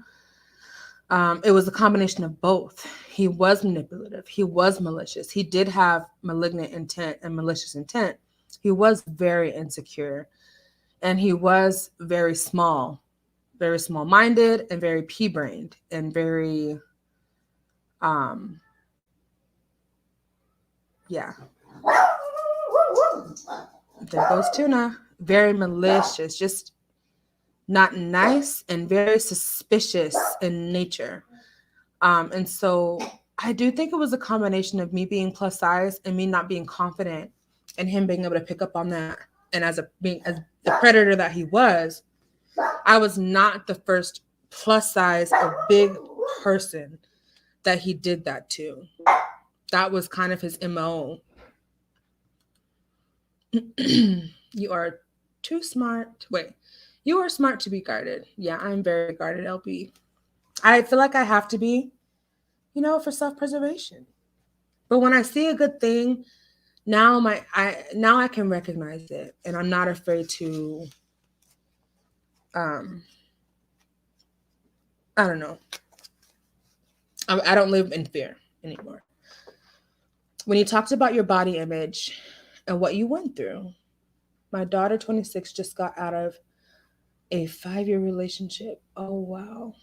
it was a combination of both. He was manipulative. He was malicious. He did have malignant intent and malicious intent. He was very insecure. And he was very small-minded and very pea-brained and very, There goes Tuna. Very malicious, just not nice and very suspicious in nature. And so I do think it was a combination of me being plus size and me not being confident and him being able to pick up on that. And as the predator that he was, I was not the first plus size or big person that he did that to. That was kind of his MO. You are too smart. Wait, you are smart to be guarded. Yeah, I'm very guarded, LB. I feel like I have to be, for self-preservation. But when I see a good thing, now I can recognize it, and I'm not afraid to I don't know. I don't live in fear anymore. When you talked about your body image and what you went through, my daughter, 26, just got out of a 5-year relationship. Oh, wow.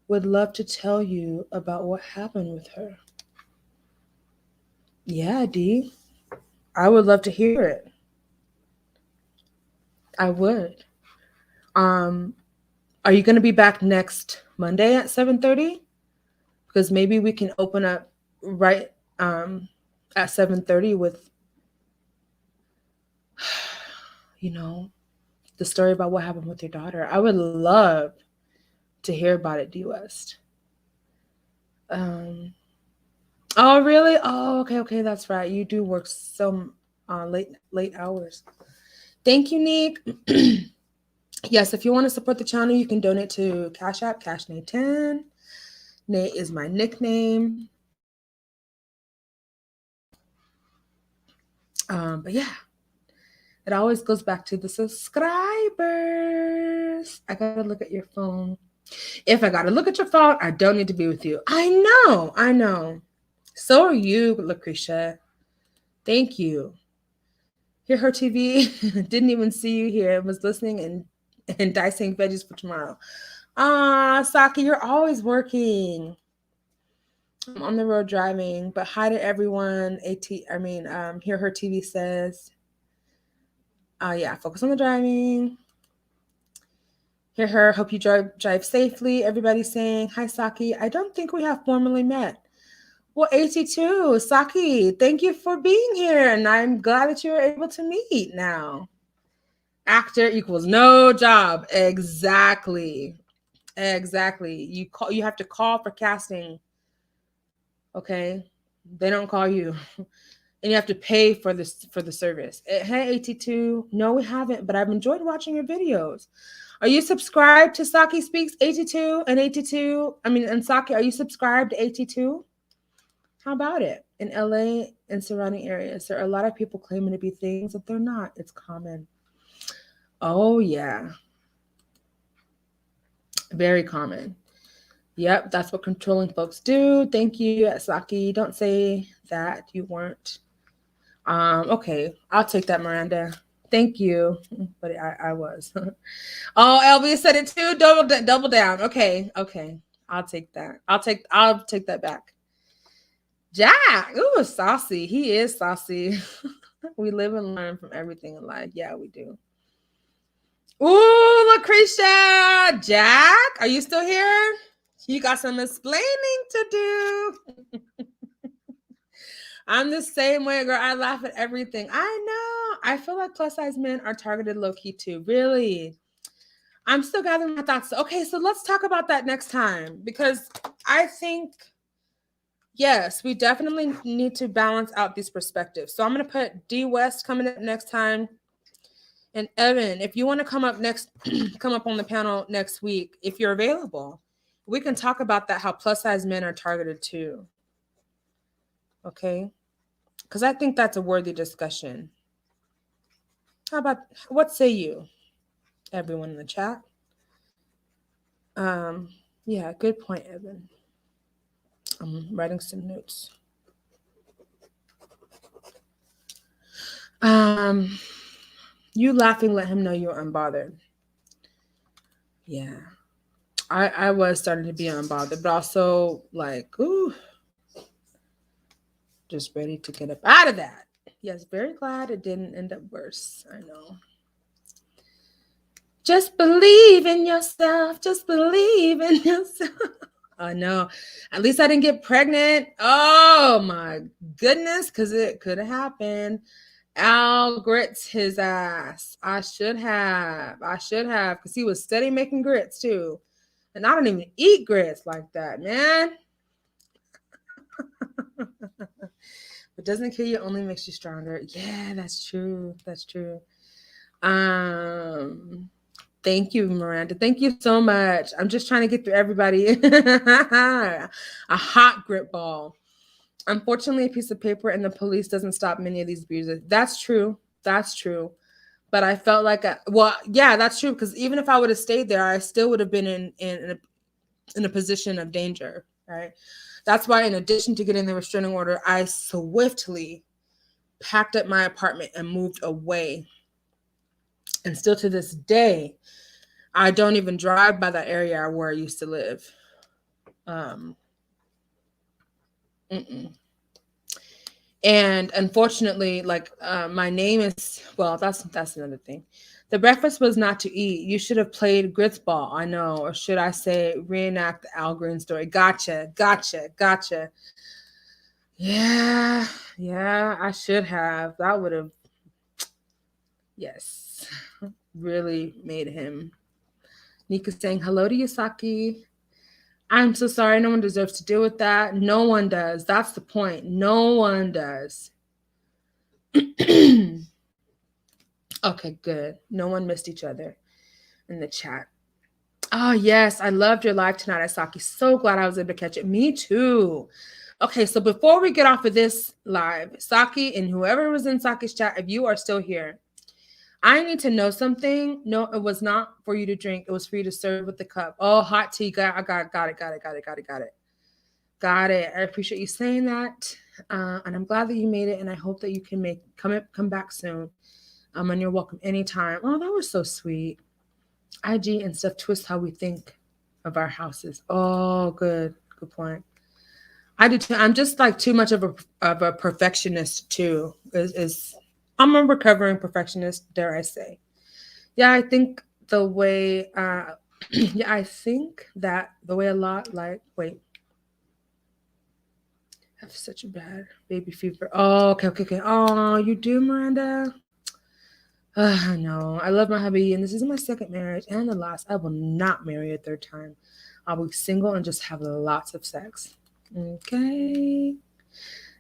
Would love to tell you about what happened with her. Yeah, D. I would love to hear it. I would. Are you going to be back next Monday at 7:30? because maybe we can open up right at 7:30 with, you know, the story about what happened with your daughter. I would love to hear about it, D West. Oh, really? Oh, okay, that's right. You do work so late hours. Thank you, Nick. Yes, if you want to support the channel, you can donate to Cash App, CashNate10. Nate is my nickname. But yeah, it always goes back to the subscribers. I gotta look at your phone. If I gotta look at your phone, I don't need to be with you. I know. So are you, Lucretia. Thank you. Hear her TV. Didn't even see you here. Was listening and dicing veggies for tomorrow. Saki, you're always working. I'm on the road driving, but hi to everyone. Hear her TV says. Yeah, focus on the driving. Hear her. Hope you drive safely. Everybody's saying hi, Saki. I don't think we have formally met. Well, 82, Saki, thank you for being here, and I'm glad that you were able to meet now. Actor equals no job. Exactly. You have to call for casting. Okay, they don't call you, and you have to pay for the service. Hey, 82, no, we haven't, but I've enjoyed watching your videos. Are you subscribed to Saki Speaks 82 and 82? And Saki, are you subscribed to 82? How about it? In LA and surrounding areas, there are a lot of people claiming to be things that they're not. It's common. Oh, yeah. Very common. Yep, that's what controlling folks do. Thank you, Saki. Don't say that you weren't. Okay, I'll take that, Miranda. Thank you. But I was. Oh, LB said it too. Double down. Okay. I'll take that. I'll take that back. Jack, ooh, saucy. He is saucy. We live and learn from everything in life. Yeah, we do. Ooh, Lucretia, Jack, are you still here? You got some explaining to do. I'm the same way, girl. I laugh at everything. I know. I feel like plus size men are targeted low key too. Really. I'm still gathering my thoughts. Okay, so let's talk about that next time, because I think, yes, we definitely need to balance out these perspectives. So I'm going to put D West coming up next time. And Evan, if you want to come up on the panel next week, if you're available, we can talk about that, how plus size men are targeted too. Okay? Because I think that's a worthy discussion. What say you, everyone in the chat? Yeah, good point, Evan. I'm writing some notes. You laughing, let him know you're unbothered. Yeah. I was starting to be unbothered, but also like, ooh, just ready to get up out of that. Yes, very glad it didn't end up worse. I know. Just believe in yourself. Just believe in yourself. I know. At least I didn't get pregnant. Oh my goodness, because it could have happened. Al grits his ass. I should have, because he was steady making grits too. And I don't even eat grits like that, man. What doesn't kill you only makes you stronger. Yeah, that's true. Thank you, Miranda. Thank you so much. I'm just trying to get through everybody. A hot grit ball. Unfortunately, a piece of paper and the police doesn't stop many of these abusers. That's true. But I felt like, that's true. Because even if I would have stayed there, I still would have been in a position of danger, right? That's why, in addition to getting the restraining order, I swiftly packed up my apartment and moved away. And still to this day, I don't even drive by that area where I used to live. And unfortunately, like my name is, well, that's another thing. The breakfast was not to eat. You should have played grits ball. I know, or should I say, reenact the Al Green story? Gotcha, gotcha, gotcha. Yeah, yeah, I should have. That would have, yes, really made him. Nika saying hello to Yasaki. I'm so sorry. No one deserves to deal with that. No one does. That's the point. No one does. Okay, good. No one missed each other in the chat. Oh, yes. I loved your live tonight, Asaki. So glad I was able to catch it. Me too. Okay, so before we get off of this live, Saki and whoever was in Saki's chat, if you are still here, I need to know something. No, it was not for you to drink. It was for you to serve with the cup. Oh, hot tea. Got it. Got it. I appreciate you saying that. And I'm glad that you made it. And I hope that you can come back soon. And you're welcome anytime. Oh, that was so sweet. IG and stuff twist how we think of our houses. Oh, good point. I do too. I'm just like too much of a perfectionist too. I'm a recovering perfectionist, dare I say? Yeah, I think the way. Yeah, I think that the way a lot like wait. I have such a bad baby fever. Oh, okay. Oh, you do, Miranda? No, I love my hubby, and this is my second marriage and the last. I will not marry a third time. I'll be single and just have lots of sex. Okay.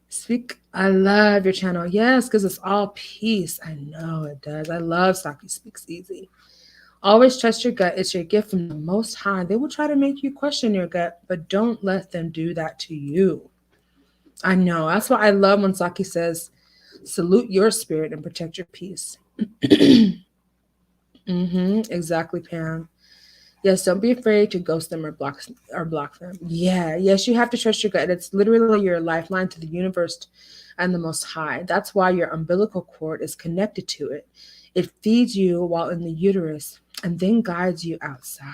Speak. I love your channel. Yes, because it's all peace. I know it does. I love Saki Speaks Easy. Always trust your gut. It's your gift from the Most High. They will try to make you question your gut, but don't let them do that to you. I know. That's why I love when Saki says, salute your spirit and protect your peace. Exactly, Pam. Yes, don't be afraid to ghost them or block them. Yeah, yes, you have to trust your gut. It's literally your lifeline to the universe and the Most High. That's why your umbilical cord is connected to it. It feeds you while in the uterus and then guides you outside.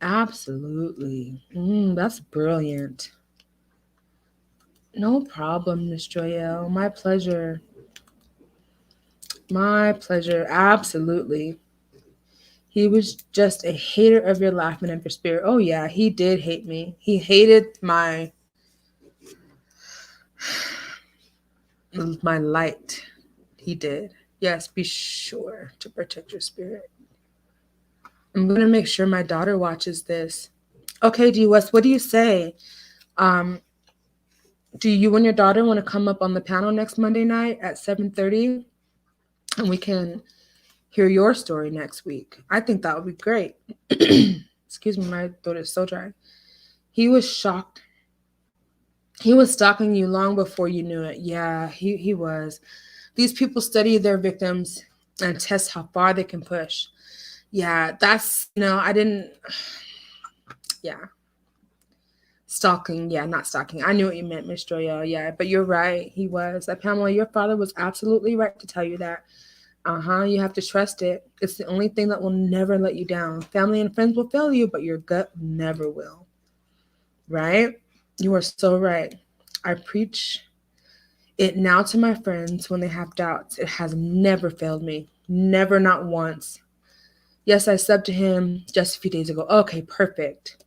Absolutely. That's brilliant. No problem, Miss Joyelle. My pleasure. My pleasure. Absolutely. He was just a hater of your laughing and your spirit. Oh, yeah, he did hate me. He hated my light. He did. Yes, be sure to protect your spirit. I'm going to make sure my daughter watches this. Okay, D. West, what do you say? Do you and your daughter want to come up on the panel next Monday night at 7:30? And we can hear your story next week. I think that would be great. Excuse me, my throat is so dry. He was shocked. He was stalking you long before you knew it. Yeah, he was. These people study their victims and test how far they can push. Yeah, that's, I didn't, yeah. Stalking, yeah, not stalking. I knew what you meant, Miss Joyelle. Yeah, but you're right. He was. Pamela, your father was absolutely right to tell you that. You have to trust it. It's the only thing that will never let you down. Family and friends will fail you, but your gut never will. Right? You are so right. I preach it now to my friends when they have doubts. It has never failed me. Never, not once. Yes, I subbed to him just a few days ago. Okay, perfect.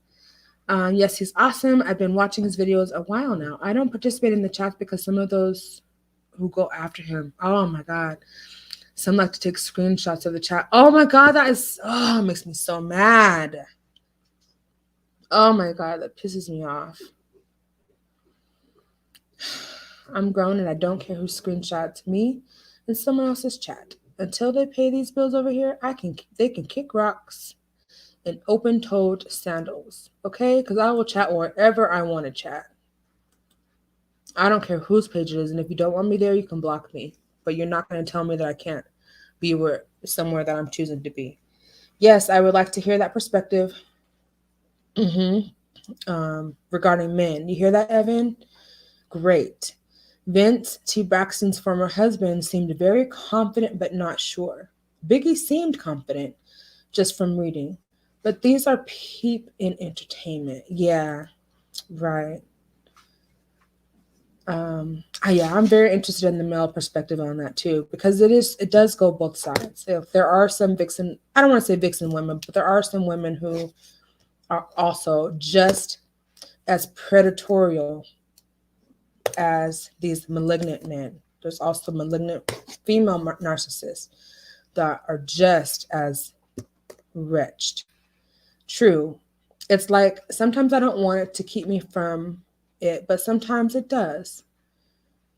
Yes, he's awesome. I've been watching his videos a while now. I don't participate in the chats because some of those who go after him, oh my God. Some like to take screenshots of the chat. Oh my God, it makes me so mad. Oh my God, that pisses me off. I'm grown and I don't care who screenshots me in someone else's chat. Until they pay these bills over here, they can kick rocks in open-toed sandals, okay? Because I will chat wherever I want to chat. I don't care whose page it is, and if you don't want me there, you can block me. But you're not going to tell me that I can't be somewhere that I'm choosing to be. Yes, I would like to hear that perspective. Regarding men. You hear that, Evan? Great. Vince T. Braxton's former husband seemed very confident but not sure. Biggie seemed confident just from reading. But these are peep in entertainment. Yeah, right. Yeah, I'm very interested in the male perspective on that too, because it does go both sides. If there are some vixen, I don't want to say vixen women, but there are some women who are also just as predatorial as these malignant men. There's also malignant female narcissists that are just as wretched. True. It's like sometimes I don't want it to keep me from it, but sometimes it does.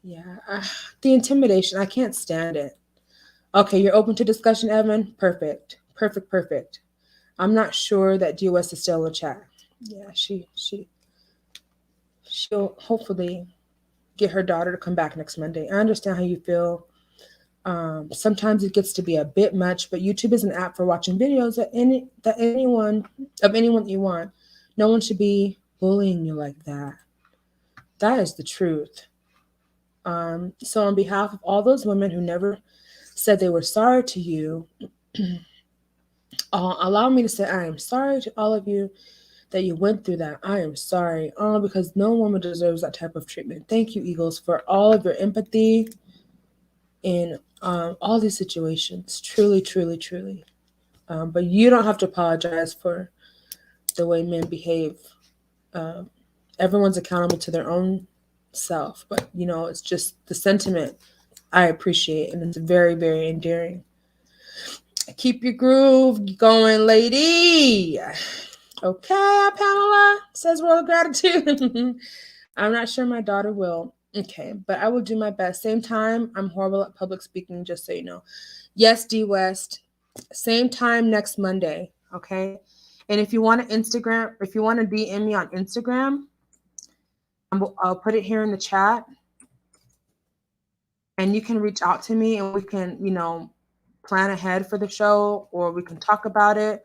Yeah, the intimidation, I can't stand it. Okay, you're open to discussion, Evan? Perfect. Perfect, perfect. I'm not sure that DOS is still in the chat. Yeah, she'll hopefully get her daughter to come back next Monday. I understand how you feel. Sometimes it gets to be a bit much, but YouTube is an app for watching videos that anyone that you want. No one should be bullying you like that. That is the truth. So on behalf of all those women who never said they were sorry to you, allow me to say I am sorry to all of you that you went through that. I am sorry. Because no woman deserves that type of treatment. Thank you, Eagles, for all of your empathy in all these situations. Truly, truly, truly. But you don't have to apologize for the way men behave. Everyone's accountable to their own self. But, it's just the sentiment I appreciate. And it's very, very endearing. Keep your groove going, lady. Okay, Pamela, says World of Gratitude. I'm not sure my daughter will. Okay, but I will do my best. Same time, I'm horrible at public speaking, just so you know. Yes, D West. Same time next Monday, okay? And if you want to DM me on Instagram, I'll put it here in the chat. And you can reach out to me and we can, plan ahead for the show, or we can talk about it.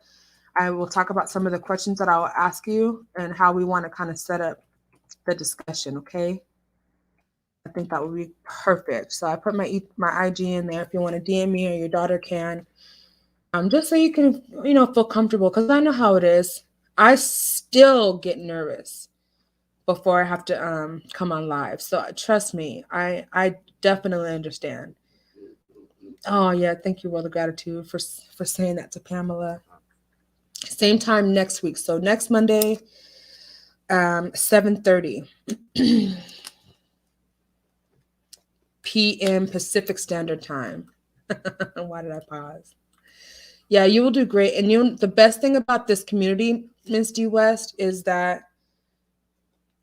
I will talk about some of the questions that I will ask you and how we want to kind of set up the discussion, okay? I think that would be perfect. So I put my IG in there if you want to DM me, or your daughter can. Just so you can, feel comfortable, because I know how it is. I still get nervous before I have to come on live. So trust me, I definitely understand. Oh yeah, thank you, World of Gratitude, for saying that to Pamela. Same time next week. So next Monday, 7:30 p.m. Pacific Standard Time. Why did I pause? Yeah, you will do great. And the best thing about this community, Ms. D West, is that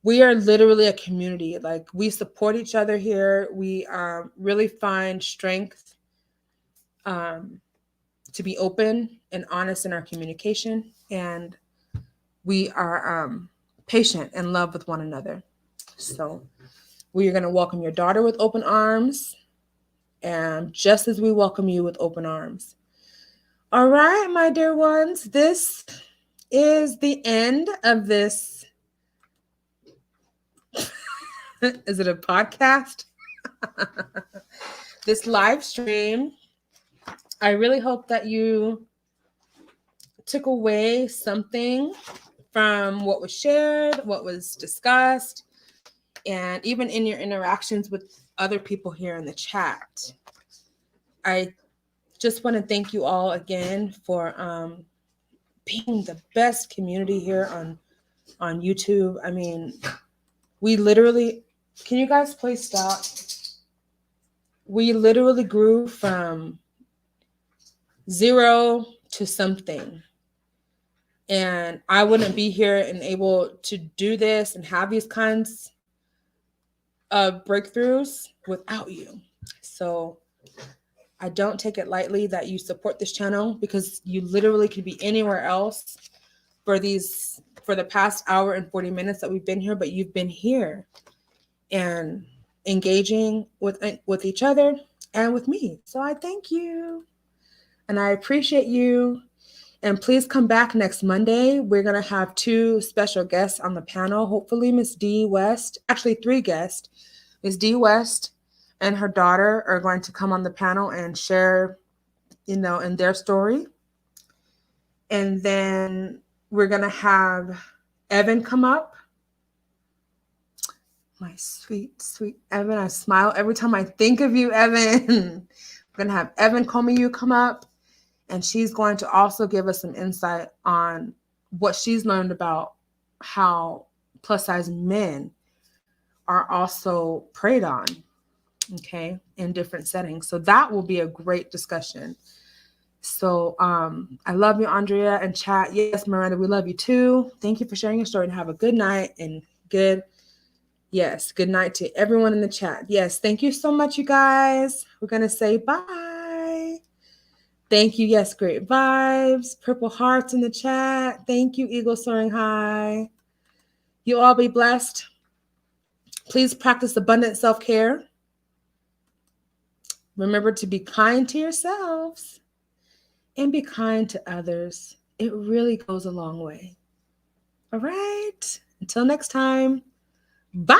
we are literally a community. Like, we support each other here. We really find strength to be open and honest in our communication. And we are patient and love with one another. So we are going to welcome your daughter with open arms, and just as we welcome you with open arms. All right, my dear ones, this is the end of this. Is it a podcast? This live stream. I really hope that you took away something from what was shared, what was discussed, and even in your interactions with other people here in the chat. I just want to thank you all again for being the best community here on YouTube. I mean, we literally, can you guys please stop? We literally grew from 0 to something. And I wouldn't be here and able to do this and have these kinds of breakthroughs without you. So I don't take it lightly that you support this channel, because you literally could be anywhere else for the past hour and 40 minutes that we've been here, but you've been here and engaging with each other and with me. So I thank you and I appreciate you. And please come back next Monday. We're going to have 2 special guests on the panel. Hopefully Miss D West, actually 3 guests. Miss D West and her daughter are going to come on the panel and share, in their story. And then we're going to have Evan come up. My sweet, sweet Evan. I smile every time I think of you, Evan. We're going to have Evan Comeyu come up, and she's going to also give us some insight on what she's learned about how plus size men are also preyed on, okay, in different settings. So that will be a great discussion. So I love you, Andrea, and chat. Yes, Miranda, we love you too. Thank you for sharing your story, and have a good night and good night to everyone in the chat. Yes, thank you so much, you guys. We're going to say bye. Thank you. Yes, great vibes. Purple hearts in the chat. Thank you, Eagle Soaring High. You all be blessed. Please practice abundant self-care. Remember to be kind to yourselves and be kind to others. It really goes a long way. All right. Until next time. Bye.